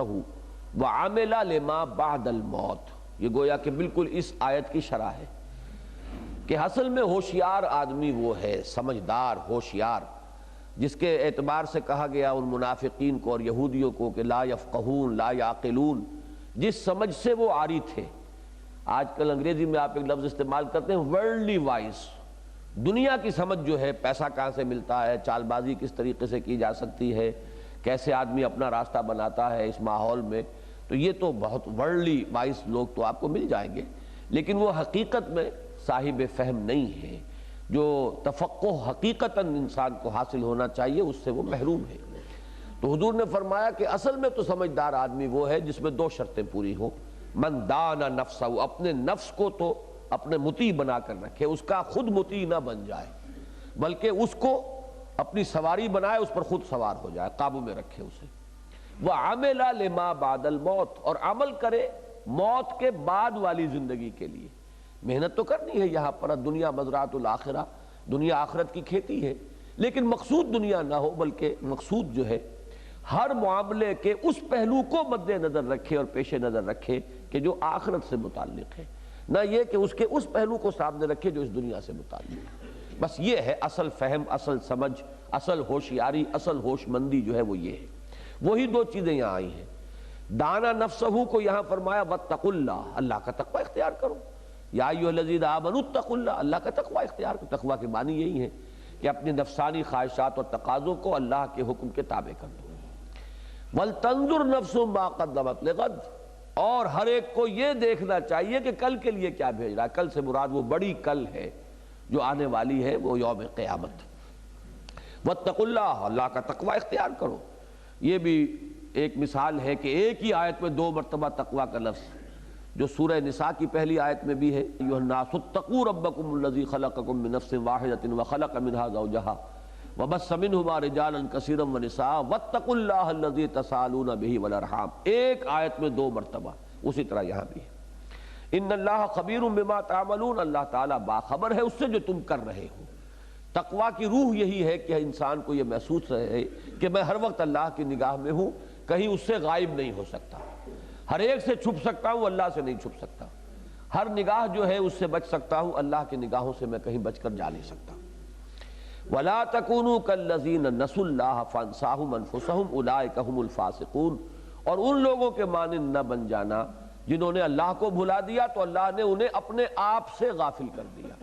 وعمل لما بعد الموت، یہ گویا کہ بالکل اس آیت کی شرح ہے کہ اصل میں ہوشیار آدمی وہ ہے، سمجھدار ہوشیار، جس کے اعتبار سے کہا گیا ان منافقین کو اور یہودیوں کو کہ لا یفقہون لا یعقلون، جس سمجھ سے وہ عاری تھے۔ آج کل انگریزی میں آپ ایک لفظ استعمال کرتے ہیں ورلڈلی وائز، دنیا کی سمجھ جو ہے، پیسہ کہاں سے ملتا ہے، چال بازی کس طریقے سے کی جا سکتی ہے، کیسے آدمی اپنا راستہ بناتا ہے اس ماحول میں، تو یہ تو بہت ورلڈلی وائز لوگ تو آپ کو مل جائیں گے، لیکن وہ حقیقت میں صاحب فہم نہیں ہے۔ جو تفقہ حقیقتاً انسان کو حاصل ہونا چاہیے اس سے وہ محروم ہے۔ تو حضور نے فرمایا کہ اصل میں تو سمجھدار آدمی وہ ہے جس میں دو شرطیں پوری ہوں، من دان نفسہ، اپنے نفس کو تو اپنے مطیع بنا کر رکھے، اس کا خود مطیع نہ بن جائے بلکہ اس کو اپنی سواری بنائے، اس پر خود سوار ہو جائے، قابو میں رکھے اسے۔ وعمل لما بعد الموت، اور عمل کرے موت کے بعد والی زندگی کے لیے۔ محنت تو کرنی ہے یہاں پر، دنیا مزرعۃ الآخرہ، دنیا آخرت کی کھیتی ہے، لیکن مقصود دنیا نہ ہو بلکہ مقصود جو ہے ہر معاملے کے اس پہلو کو مد نظر رکھے اور پیش نظر رکھے کہ جو آخرت سے متعلق ہے، نہ یہ کہ اس کے اس پہلو کو سامنے رکھے جو اس دنیا سے متعلق ہے۔ بس یہ ہے اصل فہم، اصل سمجھ، اصل ہوشیاری، اصل ہوش مندی جو ہے وہ یہ ہے۔ وہی دو چیزیں یہاں آئی ہیں۔ دانا نفسہ کو یہاں فرمایا واتقوا اللہ، اللہ کا تقوی اختیار کرو۔ یا ایھا الذین آمنوا اتقوا اللہ، اللہ کا تقوی اختیار کرو۔ تقوی کی معنی یہی ہے کہ اپنی نفسانی خواہشات اور تقاضوں کو اللہ کے حکم کے تابع کر دو۔ وَلْتَنْظُرْ نَفْسٌ مَا قَدَّمَتْ لِغَدٍ، اور ہر ایک کو یہ دیکھنا چاہیے کہ کل کے لیے کیا بھیج رہا ہے۔ کل سے مراد وہ بڑی کل ہے جو آنے والی ہے، وہ یوم قیامت۔ وَاتَّقُوا اللَّهَ، اللہ کا تقوی اختیار کرو۔ یہ بھی ایک مثال ہے کہ ایک ہی آیت میں دو مرتبہ تقوی کا لفظ، جو سورہ نساء کی پہلی آیت میں بھی ہے، ایھا الناس اتقوا ربکم الذی خلقکم من نفس واحدۃ وخلق منھا زوجھا وبث منہما رجالا کثیرا ونساء واتقوا اللہ الذی تساءلون بہ والارحام، ایک آیت میں 2 مرتبہ، اسی طرح یہاں بھی ہے ان اللہ خبیر بما تعملون، اللہ تعالیٰ باخبر ہے اس سے جو تم کر رہے ہو۔ تقویٰ کی روح یہی ہے کہ انسان کو یہ محسوس رہے کہ میں ہر وقت اللہ کی نگاہ میں ہوں، کہیں اس سے غائب نہیں ہو سکتا، ہر ایک سے چھپ سکتا ہوں، اللہ سے نہیں چھپ سکتا، ہر نگاہ جو ہے اس سے بچ سکتا ہوں، اللہ کی نگاہوں سے میں کہیں بچ کر جا نہیں سکتا۔ وَلَا تَكُونُوا كَالَّذِينَ نَسُوا اللَّهَ فَأَنسَاهُمْ أَنفُسَهُمْ أُولَٰئِكَ هُمُ الْفَاسِقُونَ، اور ان لوگوں کے مانند نہ بن جانا جنہوں نے اللہ کو بھلا دیا تو اللہ نے انہیں اپنے آپ سے غافل کر دیا۔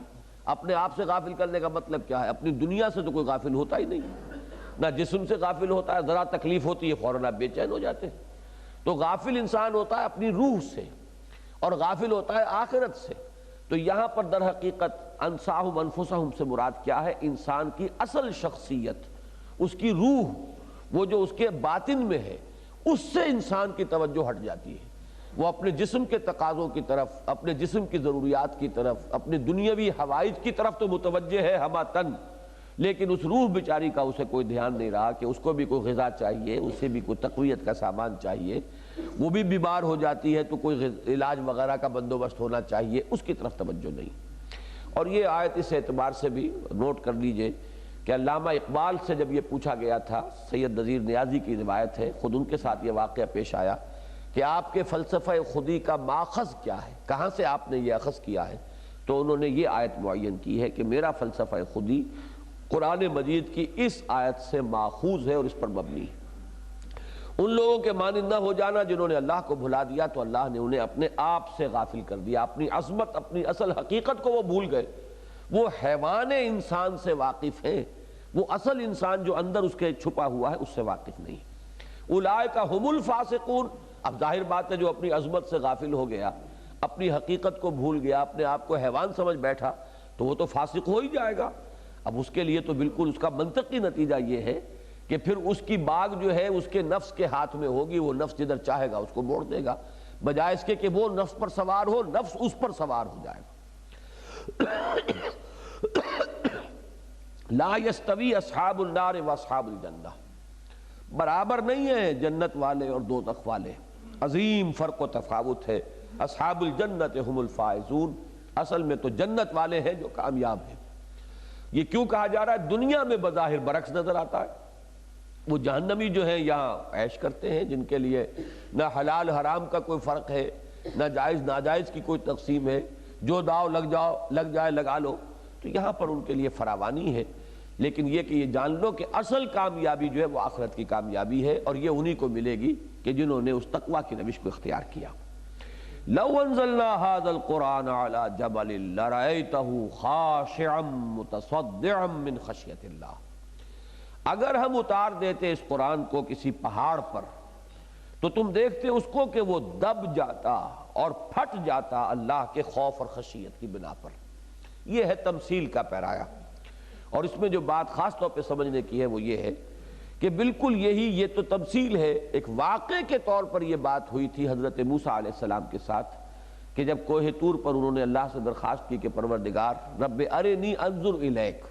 اپنے آپ سے غافل کرنے کا مطلب کیا ہے؟ اپنی دنیا سے تو کوئی غافل ہوتا ہی نہیں، نہ جسم سے غافل ہوتا ہے، ذرا تکلیف ہوتی ہے فوراً آپ بے چین ہو جاتے ہیں۔ تو غافل انسان ہوتا ہے اپنی روح سے، اور غافل ہوتا ہے آخرت سے۔ تو یہاں پر در حقیقت انساہم انفسہم سے مراد کیا ہے؟ انسان کی اصل شخصیت، اس کی روح، وہ جو اس کے باطن میں ہے، اس سے انسان کی توجہ ہٹ جاتی ہے۔ وہ اپنے جسم کے تقاضوں کی طرف، اپنے جسم کی ضروریات کی طرف، اپنے دنیاوی حوائج کی طرف تو متوجہ ہے ہماتن، لیکن اس روح بیچاری کا اسے کوئی دھیان نہیں رہا کہ اس کو بھی کوئی غذا چاہیے، اسے بھی کوئی تقویت کا سامان چاہیے، وہ بھی بیمار ہو جاتی ہے تو کوئی علاج وغیرہ کا بندوبست ہونا چاہیے، اس کی طرف توجہ نہیں۔ اور یہ آیت اس اعتبار سے بھی نوٹ کر لیجئے کہ علامہ اقبال سے جب یہ پوچھا گیا تھا، سید نذیر نیازی کی روایت ہے، خود ان کے ساتھ یہ واقعہ پیش آیا کہ آپ کے فلسفہ خودی کا ماخذ کیا ہے، کہاں سے آپ نے یہ اخذ کیا ہے؟ تو انہوں نے یہ آیت معین کی ہے کہ میرا فلسفہ خودی قرآن مجید کی اس آیت سے ماخوذ ہے اور اس پر مبنی ہے۔ ان لوگوں کے مانند نہ ہو جانا جنہوں نے اللہ کو بھلا دیا تو اللہ نے انہیں اپنے آپ سے غافل کر دیا، اپنی عظمت، اپنی اصل حقیقت کو وہ بھول گئے۔ وہ حیوان انسان سے واقف ہیں، وہ اصل انسان جو اندر اس کے چھپا ہوا ہے اس سے واقف نہیں۔ اولئک ھم الفاسقون، اب ظاہر بات ہے جو اپنی عظمت سے غافل ہو گیا، اپنی حقیقت کو بھول گیا، اپنے آپ کو حیوان سمجھ بیٹھا تو وہ تو فاسق ہو ہی جائے گا۔ اب اس کے لیے تو بالکل اس کا منطقی نتیجہ یہ ہے کہ پھر اس کی باغ جو ہے اس کے نفس کے ہاتھ میں ہوگی، وہ نفس جدھر چاہے گا اس کو موڑ دے گا، بجائے اس کے کہ وہ نفس پر سوار ہو، نفس اس پر سوار ہو جائے گا۔ لا یستوی اصحاب النار و اصحاب الجنہ، برابر نہیں ہیں جنت والے اور دوزخ والے، عظیم فرق و تفاوت ہے۔ اصحاب الجنت ہم الفائزون، اصل میں تو جنت والے ہیں جو کامیاب ہیں۔ یہ کیوں کہا جا رہا ہے؟ دنیا میں بظاہر برعکس نظر آتا ہے، وہ جہنمی جو ہیں یہاں عیش کرتے ہیں، جن کے لیے نہ حلال حرام کا کوئی فرق ہے، نہ جائز ناجائز کی کوئی تقسیم ہے، جو داؤ لگ جائے لگا لو، تو یہاں پر ان کے لیے فراوانی ہے۔ لیکن یہ کہ یہ جان لو کہ اصل کامیابی جو ہے وہ آخرت کی کامیابی ہے، اور یہ انہی کو ملے گی کہ جنہوں نے اس تقویٰ کی روش کو اختیار کیا۔ لو انزلنا هذا القرآن على جبل لرأيته خاشعا متصدعا من خشیۃ اللہ، اگر ہم اتار دیتے اس قرآن کو کسی پہاڑ پر تو تم دیکھتے اس کو کہ وہ دب جاتا اور پھٹ جاتا اللہ کے خوف اور خشیت کی بنا پر۔ یہ ہے تمثیل کا پیرایا، اور اس میں جو بات خاص طور پہ سمجھنے کی ہے وہ یہ ہے کہ بالکل یہی، یہ تو تمثیل ہے، ایک واقعے کے طور پر یہ بات ہوئی تھی حضرت موسیٰ علیہ السلام کے ساتھ کہ جب کوہ طور پر انہوں نے اللہ سے درخواست کی کہ پروردگار رب ارنی انظر الیک،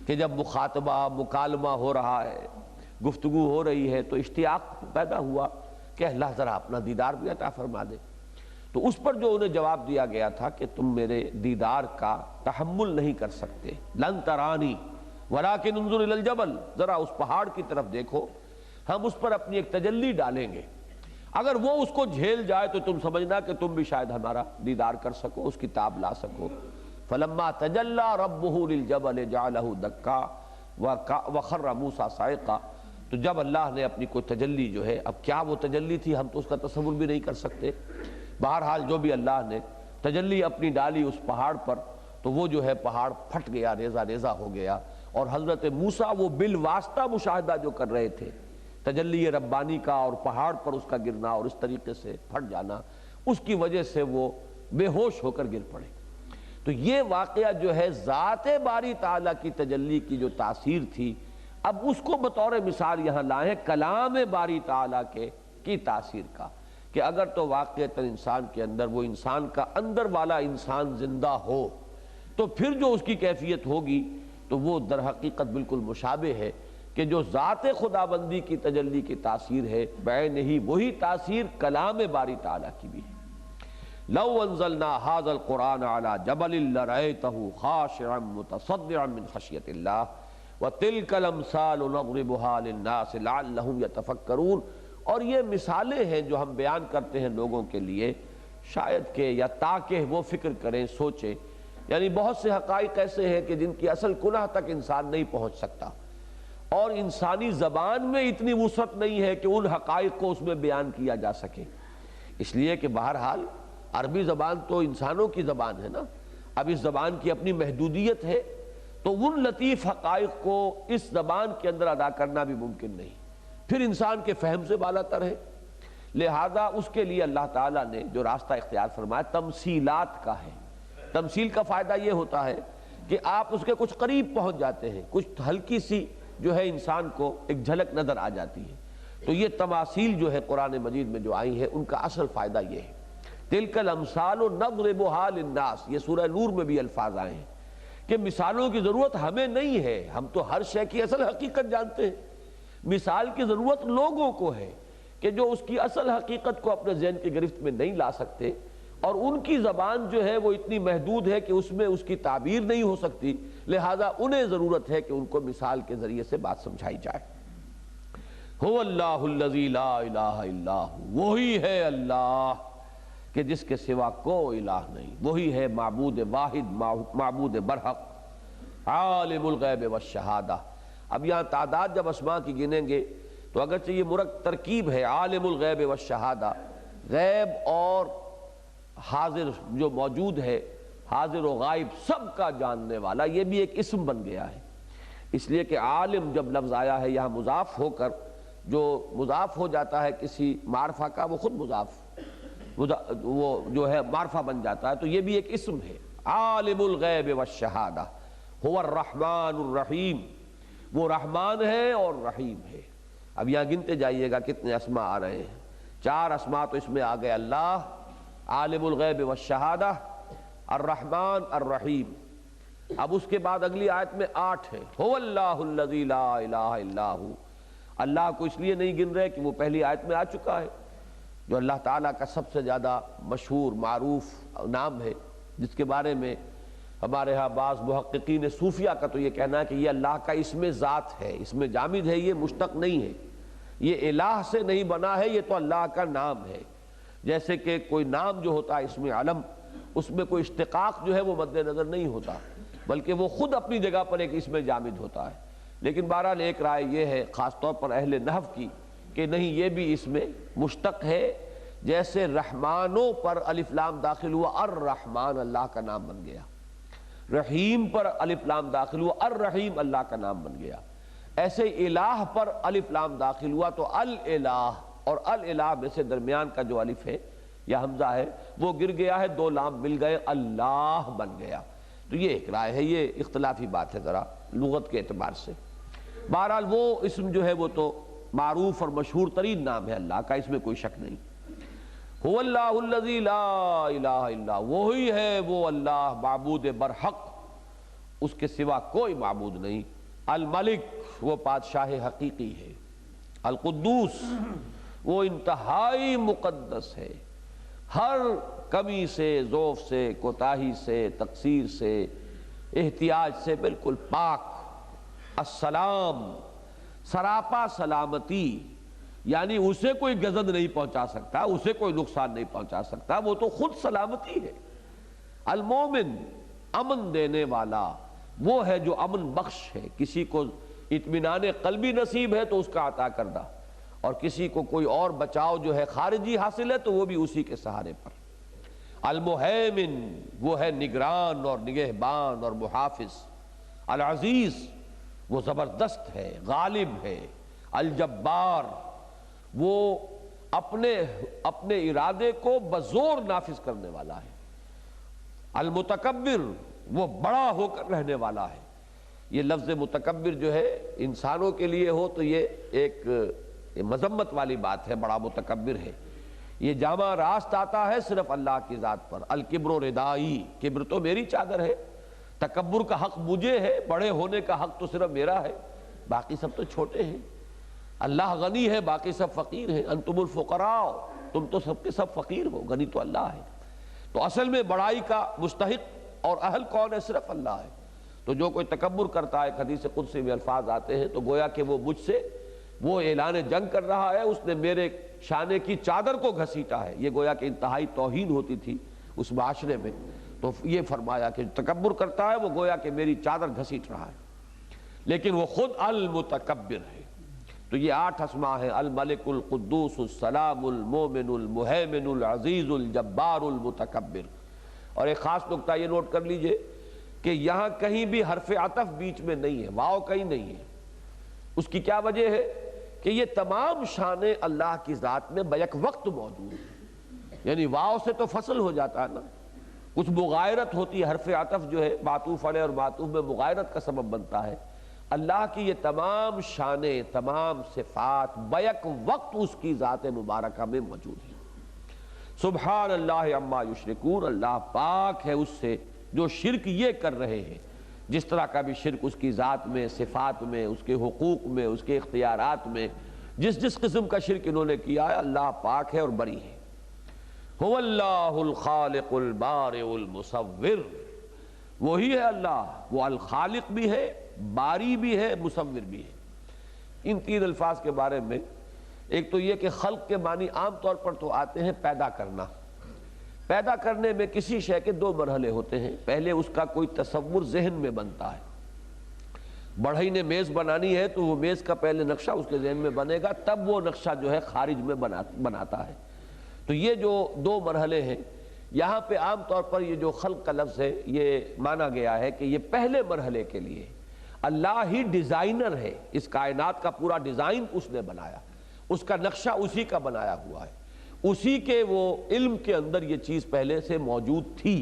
کہ جب مخاطبہ مکالمہ ہو رہا ہے، گفتگو ہو رہی ہے تو اشتیاق پیدا ہوا کہ اللہ ذرا اپنا دیدار بھی عطا فرما دے۔ تو اس پر جو انہیں جواب دیا گیا تھا کہ تم میرے دیدار کا تحمل نہیں کر سکتے، لن ترانی ولیکن انظر الی الجبل، ذرا اس پہاڑ کی طرف دیکھو، ہم اس پر اپنی ایک تجلی ڈالیں گے، اگر وہ اس کو جھیل جائے تو تم سمجھنا کہ تم بھی شاید ہمارا دیدار کر سکو، اس کی تاب لا سکو۔ فلما تجلی ربہ للجبل جعلہ دکا وخر موسیٰ صعقا، تو جب اللہ نے اپنی کوئی تجلی جو ہے، اب کیا وہ تجلی تھی ہم تو اس کا تصور بھی نہیں کر سکتے، بہرحال جو بھی اللہ نے تجلی اپنی ڈالی اس پہاڑ پر تو وہ جو ہے پہاڑ پھٹ گیا، ریزہ ریزہ ہو گیا، اور حضرت موسیٰ وہ بالواسطہ مشاہدہ جو کر رہے تھے تجلی ربانی کا اور پہاڑ پر اس کا گرنا اور اس طریقے سے پھٹ جانا، اس کی وجہ سے وہ بے ہوش ہو کر گر پڑے۔ تو یہ واقعہ جو ہے ذات باری تعالیٰ کی تجلی کی جو تاثیر تھی، اب اس کو بطور مثال یہاں لائے کلام باری تعالیٰ کی تاثیر کا، کہ اگر تو واقعتاً انسان کے اندر وہ انسان کا اندر والا انسان زندہ ہو تو پھر جو اس کی کیفیت ہوگی تو وہ در حقیقت بالکل مشابہ ہے کہ جو ذات خداوندی کی تجلی کی تاثیر ہے بعین ہی وہی تاثیر کلام باری تعالیٰ کی بھی ہے۔ لو انزلنا هذا القرآن على جبل لرأيته خاشعا متصدعا من خشية الله وتلك الامثال نضربها للناس لعلهم يتفكرون۔ اور یہ مثالیں ہیں جو ہم بیان کرتے ہیں لوگوں کے لیے شاید کہ یا تاکہ وہ فکر کریں سوچیں، یعنی بہت سے حقائق ایسے ہیں کہ جن کی اصل کنہ تک انسان نہیں پہنچ سکتا اور انسانی زبان میں اتنی وسعت نہیں ہے کہ ان حقائق کو اس میں بیان کیا جا سکے، اس لیے کہ بہرحال عربی زبان تو انسانوں کی زبان ہے نا، اب اس زبان کی اپنی محدودیت ہے تو ان لطیف حقائق کو اس زبان کے اندر ادا کرنا بھی ممکن نہیں، پھر انسان کے فہم سے بالا تر ہے۔ لہذا اس کے لیے اللہ تعالیٰ نے جو راستہ اختیار فرمایا تمثیلات کا ہے۔ تمثیل کا فائدہ یہ ہوتا ہے کہ آپ اس کے کچھ قریب پہنچ جاتے ہیں، کچھ ہلکی سی جو ہے انسان کو ایک جھلک نظر آ جاتی ہے، تو یہ تماثیل جو ہے قرآن مجید میں جو آئی ہیں ان کا اصل فائدہ یہ ہے۔ تلک الامثال نضربها للناس، یہ سورہ نور میں بھی الفاظ آئے ہیں کہ مثالوں کی ضرورت ہمیں نہیں ہے، ہم تو ہر شے کی اصل حقیقت جانتے ہیں، مثال کی ضرورت لوگوں کو ہے کہ جو اس کی اصل حقیقت کو اپنے ذہن کی گرفت میں نہیں لا سکتے اور ان کی زبان جو ہے وہ اتنی محدود ہے کہ اس میں اس کی تعبیر نہیں ہو سکتی، لہذا انہیں ضرورت ہے کہ ان کو مثال کے ذریعے سے بات سمجھائی جائے۔ هو اللہ الذی لا الہ الا ہو، وہی ہے اللہ کہ جس کے سوا کوئی الہ نہیں، وہی ہے معبود واحد، معبود برحق، عالم الغیب والشہادہ۔ اب یہاں تعداد جب اسماء کی گنیں گے تو اگرچہ یہ ترکیب ہے عالم الغیب والشہادہ، غیب اور حاضر جو موجود ہے، حاضر و غائب سب کا جاننے والا، یہ بھی ایک اسم بن گیا ہے، اس لیے کہ عالم جب لفظ آیا ہے یہاں مضاف ہو کر، جو مضاف ہو جاتا ہے کسی معرفہ کا وہ خود مضاف وہ جو ہے معرفہ بن جاتا ہے، تو یہ بھی ایک اسم ہے۔ عالم الغیب والشہادہ هو الرحمن الرحیم، وہ رحمان ہے اور رحیم ہے۔ اب یہاں گنتے جائیے گا کتنے اسماء آ رہے ہیں، 4 اسماء تو اس میں آ گئے، اللہ، عالم الغیب والشہادہ، الرحمن الرحیم۔ اب اس کے بعد اگلی آیت میں 8 ہے، هو اللہ الذی لا الہ الا ہو۔ اللہ کو اس لیے نہیں گن رہے کہ وہ پہلی آیت میں آ چکا ہے، جو اللہ تعالیٰ کا سب سے زیادہ مشہور معروف نام ہے، جس کے بارے میں ہمارے ہاں بعض محققین صوفیہ کا تو یہ کہنا ہے کہ یہ اللہ کا اسم ذات ہے، اسم جامد ہے، یہ مشتق نہیں ہے، یہ الہ سے نہیں بنا ہے، یہ تو اللہ کا نام ہے۔ جیسے کہ کوئی نام جو ہوتا ہے اسم علم، اس میں کوئی اشتقاق جو ہے وہ مد نظر نہیں ہوتا، بلکہ وہ خود اپنی جگہ پر ایک اسم جامد ہوتا ہے۔ لیکن بہرحال ایک رائے یہ ہے خاص طور پر اہل نحو کی کہ نہیں، یہ بھی اس میں مشتق ہے، جیسے رحمانوں پر الف لام داخل ہوا الرحمن اللہ کا نام بن گیا، رحیم پر الف لام داخل ہوا الرحیم اللہ کا نام بن گیا، ایسے الہ پر الف لام داخل ہوا تو الالہ، اور الالہ میں سے درمیان کا جو الف ہے یا حمزہ ہے وہ گر گیا ہے، 2 لام مل گئے، اللہ بن گیا۔ تو یہ ایک رائے ہے، یہ اختلافی بات ہے ذرا لغت کے اعتبار سے۔ بہرحال وہ اسم جو ہے وہ تو معروف اور مشہور ترین نام ہے اللہ کا، اس میں کوئی شک نہیں۔ هو اللہ الذی لا الہ الا، وہی ہے وہ اللہ معبود برحق، اس کے سوا کوئی معبود نہیں۔ الملک، وہ بادشاہ حقیقی ہے۔ القدوس، وہ انتہائی مقدس ہے، ہر کمی سے، ضعف سے، کوتاہی سے، تقصیر سے، احتیاج سے بالکل پاک۔ السلام، سراپا سلامتی، یعنی اسے کوئی گزند نہیں پہنچا سکتا، اسے کوئی نقصان نہیں پہنچا سکتا، وہ تو خود سلامتی ہے۔ المومن، امن دینے والا، وہ ہے جو امن بخش ہے، کسی کو اطمینان قلبی نصیب ہے تو اس کا عطا کردہ، اور کسی کو کوئی اور بچاؤ جو ہے خارجی حاصل ہے تو وہ بھی اسی کے سہارے پر۔ المہیمن، وہ ہے نگران اور نگہبان اور محافظ۔ العزیز، وہ زبردست ہے، غالب ہے۔ الجبار، وہ اپنے ارادے کو بزور نافذ کرنے والا ہے۔ المتکبر، وہ بڑا ہو کر رہنے والا ہے۔ یہ لفظ متکبر جو ہے انسانوں کے لیے ہو تو یہ ایک مذمت والی بات ہے، بڑا متکبر ہے۔ یہ جامہ راست آتا ہے صرف اللہ کی ذات پر. الکبر ردائی، کبر تو میری چادر ہے، تکبر کا حق مجھے ہے، بڑے ہونے کا حق تو صرف میرا ہے، باقی سب تو چھوٹے ہیں. اللہ غنی ہے، باقی سب فقیر ہیں. انتم الفقراء، تم تو سب کے سب فقیر ہو، غنی تو اللہ ہے. تو اصل میں بڑائی کا مستحق اور اہل کون ہے؟ صرف اللہ ہے. تو جو کوئی تکبر کرتا ہے، حدیث قدسی میں الفاظ آتے ہیں، تو گویا کہ وہ مجھ سے وہ اعلان جنگ کر رہا ہے، اس نے میرے شانے کی چادر کو گھسیٹا ہے. یہ گویا کہ انتہائی توہین ہوتی تھی اس معاشرے میں. تو یہ فرمایا کہ تکبر کرتا ہے وہ گویا کہ میری چادر گھسیٹ رہا ہے، لیکن وہ خود المتکبر ہے. تو یہ 8 اسماء ہیں: الملک، القدوس، السلام، المومن، المہیمن، العزیز، الجبار، المتکبر. اور ایک خاص نقطہ یہ نوٹ کر لیجئے کہ یہاں کہیں بھی حرف عطف بیچ میں نہیں ہے، واو کہیں نہیں ہے. اس کی کیا وجہ ہے؟ کہ یہ تمام شانیں اللہ کی ذات میں بیک وقت موجود ہیں. یعنی واو سے تو فصل ہو جاتا ہے نا، کچھ مغایرت ہوتی ہے. حرف عطف جو ہے معطوف علیہ اور معطوف میں مغایرت کا سبب بنتا ہے. اللہ کی یہ تمام شانیں، تمام صفات بیک وقت اس کی ذات مبارکہ میں موجود ہیں. سبحان اللہ عما یشرکون، اللہ پاک ہے اس سے جو شرک یہ کر رہے ہیں. جس طرح کا بھی شرک اس کی ذات میں، صفات میں، اس کے حقوق میں، اس کے اختیارات میں، جس قسم کا شرک انہوں نے کیا ہے، اللہ پاک ہے اور بری ہے. هو اللہ الخالق البارئ المصور، وہی ہے اللہ، وہ الخالق بھی ہے، باری بھی ہے، مصور بھی ہے. ان 3 الفاظ کے بارے میں ایک تو یہ کہ خلق کے معنی عام طور پر تو آتے ہیں پیدا کرنا. پیدا کرنے میں کسی شے کے 2 مرحلے ہوتے ہیں. پہلے اس کا کوئی تصور ذہن میں بنتا ہے. بڑھئی نے میز بنانی ہے تو وہ میز کا پہلے نقشہ اس کے ذہن میں بنے گا، تب وہ نقشہ جو ہے خارج میں بناتا ہے. تو یہ جو 2 مرحلے ہیں، یہاں پہ عام طور پر یہ جو خلق کا لفظ ہے یہ مانا گیا ہے کہ یہ پہلے مرحلے کے لیے. اللہ ہی ڈیزائنر ہے، اس کائنات کا پورا ڈیزائن اس نے بنایا، اس کا نقشہ اسی کا بنایا ہوا ہے، اسی کے وہ علم کے اندر یہ چیز پہلے سے موجود تھی.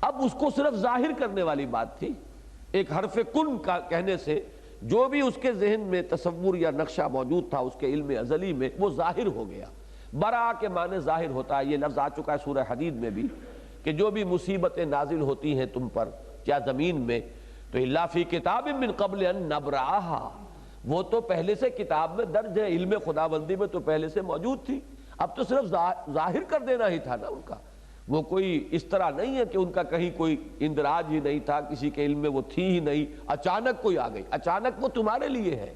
اب اس کو صرف ظاہر کرنے والی بات تھی. ایک حرف کن کا کہنے سے جو بھی اس کے ذہن میں تصور یا نقشہ موجود تھا اس کے علم ازلی میں، وہ ظاہر ہو گیا. برا کے معنی ظاہر ہوتا ہے. یہ لفظ آ چکا ہے سورہ حدید میں بھی کہ جو بھی مصیبتیں نازل ہوتی ہیں تم پر کیا زمین میں، تو الا فی کتاب من قبل ان نبرأھا، وہ تو پہلے سے کتاب میں درج ہے، علم خداوندی میں تو پہلے سے موجود تھی. اب تو صرف ظاہر کر دینا ہی تھا نا ان کا. وہ کوئی اس طرح نہیں ہے کہ ان کا کہیں کوئی اندراج ہی نہیں تھا، کسی کے علم میں وہ تھی ہی نہیں، اچانک کوئی آ گئی. اچانک وہ تمہارے لیے ہے،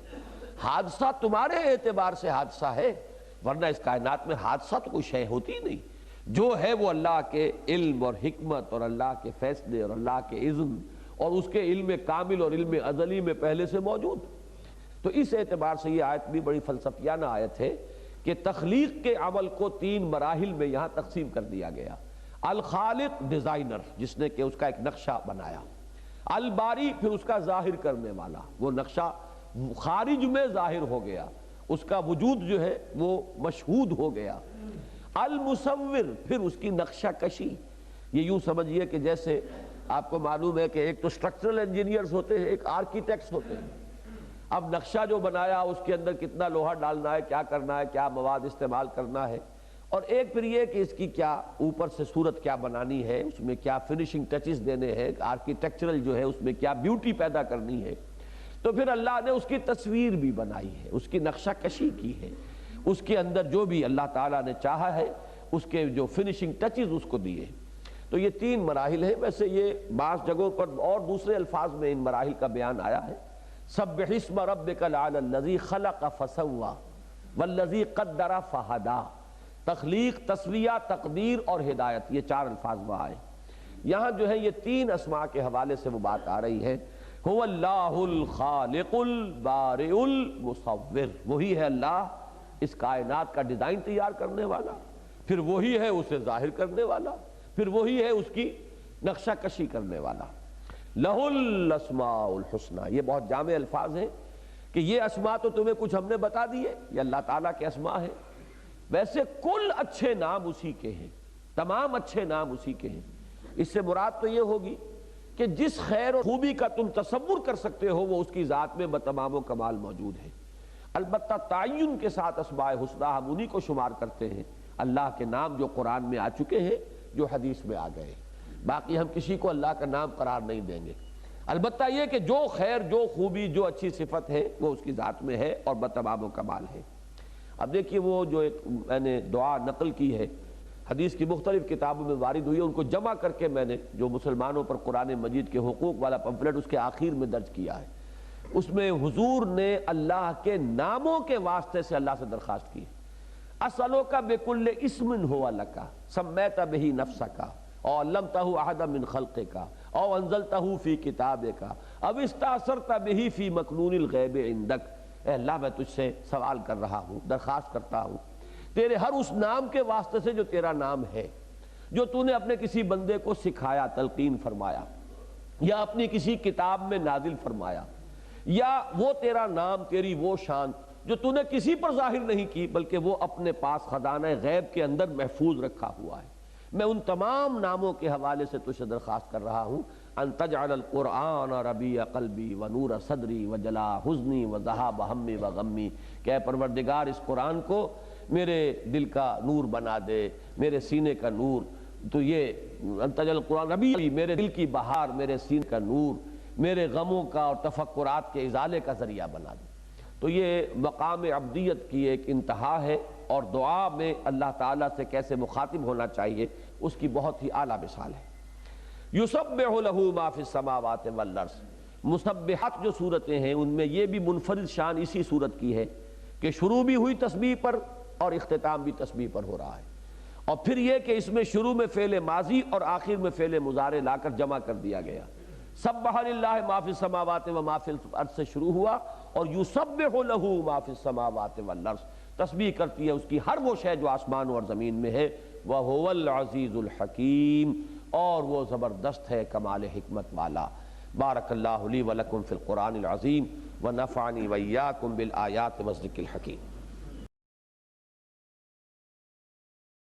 حادثہ تمہارے اعتبار سے حادثہ ہے، ورنہ اس کائنات میں حادثہ تو کوئی شے ہوتی ہی نہیں. جو ہے وہ اللہ کے علم اور حکمت اور اللہ کے فیصلے اور اللہ کے اذن اور اس کے علم کامل اور علم ازلی میں پہلے سے موجود. تو اس اعتبار سے یہ آیت بھی بڑی فلسفیانہ آیت ہے کہ تخلیق کے عمل کو 3 مراحل میں یہاں تقسیم کر دیا گیا. الخالق ڈیزائنر، جس نے کہ اس کا ایک نقشہ بنایا. الباری، پھر اس کا ظاہر کرنے والا، وہ نقشہ خارج میں ظاہر ہو گیا، اس کا وجود جو ہے وہ مشہود ہو گیا. المصور، پھر اس کی نقشہ کشی. یہ یوں سمجھیے کہ جیسے آپ کو معلوم ہے کہ ایک تو اسٹرکچرل انجینئرز ہوتے ہیں، ایک آرکیٹیکٹس ہوتے ہیں. اب نقشہ جو بنایا اس کے اندر کتنا لوہا ڈالنا ہے، کیا کرنا ہے، کیا مواد استعمال کرنا ہے، اور ایک پھر یہ کہ اس کی کیا اوپر سے صورت کیا بنانی ہے، اس میں کیا فنیشنگ ٹچز دینے ہیں، آرکیٹیکچرل جو ہے اس میں کیا بیوٹی پیدا کرنی ہے. تو پھر اللہ نے اس کی تصویر بھی بنائی ہے، اس کی نقشہ کشی کی ہے، اس کے اندر جو بھی اللہ تعالیٰ نے چاہا ہے اس کے جو فنیشنگ ٹچز اس کو دیے. تو یہ 3 مراحل ہیں. ویسے یہ بعض جگہوں پر اور دوسرے الفاظ میں ان مراحل کا بیان آیا ہے. سبح اسم ربک الاعلی الذی خلق فسوی والذی قدر فہدی. تخلیق، تسویہ، تقدیر اور ہدایت، یہ 4 الفاظ وہاں آئے. یہاں جو ہے یہ 3 اسماء کے حوالے سے وہ بات آ رہی ہے. هو اللہ الخالق البارئ المصور، وہی ہے اللہ اس کائنات کا ڈیزائن تیار کرنے والا، پھر وہی ہے اسے ظاہر کرنے والا، پھر وہی ہے اس کی نقشہ کشی کرنے والا. لہ الاسماء الحسنی، یہ بہت جامع الفاظ ہیں کہ یہ اسماء تو تمہیں کچھ ہم نے بتا دیے، یہ اللہ تعالیٰ کے اسماء ہیں. ویسے کل اچھے نام اسی کے ہیں، تمام اچھے نام اسی کے ہیں. اس سے مراد تو یہ ہوگی کہ جس خیر اور خوبی کا تم تصور کر سکتے ہو وہ اس کی ذات میں بتمام و کمال موجود ہے. البتہ تعین کے ساتھ اسماء حسنی ہم انہی کو شمار کرتے ہیں. اللہ کے نام جو قرآن میں آ چکے ہیں، جو حدیث میں آ گئے، باقی ہم کسی کو اللہ کا نام قرار نہیں دیں گے۔ البتہ یہ کہ جو خیر، جو خوبی، جو اچھی صفت ہے وہ اس کی ذات میں ہے اور بتمام و کمال ہے۔ اب دیکھیے وہ جو ایک میں نے دعا نقل کی ہے، حدیث کی مختلف کتابوں میں وارد ہوئی ہے، ان کو جمع کر کے میں نے جو مسلمانوں پر قرآن مجید کے حقوق والا پمفلٹ اس کے آخر میں درج کیا ہے، اس میں حضور نے اللہ کے ناموں کے واسطے سے اللہ سے درخواست کی، اسألوک بکل اسم ہوا لک سمیت بہ نفسک او علمتہ احدا من خلقک او انزلتہ فی کتابک او استأثرت بہ فی مکنون الغیب عندک۔ اے اللہ میں تجھ سے سوال کر رہا ہوں، درخواست کرتا ہوں تیرے ہر اس نام کے واسطے سے جو تیرا نام ہے، جو تو نے اپنے کسی بندے کو سکھایا، تلقین فرمایا، یا اپنی کسی کتاب میں نازل فرمایا، یا وہ تیرا نام، تیری وہ شان جو تو نے کسی پر ظاہر نہیں کی بلکہ وہ اپنے پاس خزانہ غیب کے اندر محفوظ رکھا ہوا ہے، میں ان تمام ناموں کے حوالے سے تجھ سے درخواست کر رہا ہوں ان تجعل القرآن ربیع قلبی ونور صدری وجلاء حزنی وذہاب ہمی وغمی، کہ اے پروردگار اس قرآن کو میرے دل کا نور بنا دے، میرے سینے کا نور، تو یہ ان تجعل القرآن ربیع، میرے دل کی بہار، میرے سینے کا نور، میرے غموں کا اور تفکرات کے ازالے کا ذریعہ بنا دے۔ تو یہ مقام عبدیت کی ایک انتہا ہے، اور دعا میں اللہ تعالیٰ سے کیسے مخاطب ہونا چاہیے اس کی بہت ہی اعلیٰ مثال ہے۔ یسبح لہ ما فی السماوات والارض، مسبحات جو صورتیں ہیں ان میں یہ بھی منفرد شان اسی صورت کی ہے کہ شروع بھی ہوئی تسبیح پر اور اختتام بھی تسبیح پر ہو رہا ہے، اور پھر یہ کہ اس میں شروع میں فعل ماضی اور آخر میں فعل مضارع لا کر جمع کر دیا گیا۔ سبح للہ ما فی السماوات و ما فی الارض سے شروع ہوا، اور یسبح لہ ما فی السماوات والارض، تسبیح کرتی ہے اس کی ہر وہ شے جو آسمان اور زمین میں ہے، وَهُوَ الْعَزِيزُ الْحَكِيمُ، اور وہ زبردست ہے کمال حکمت والا۔ بارک اللہ لی ولکم فی القرآن العظیم ونفعنی وإیاکم بالآیات والذکر الحکیم۔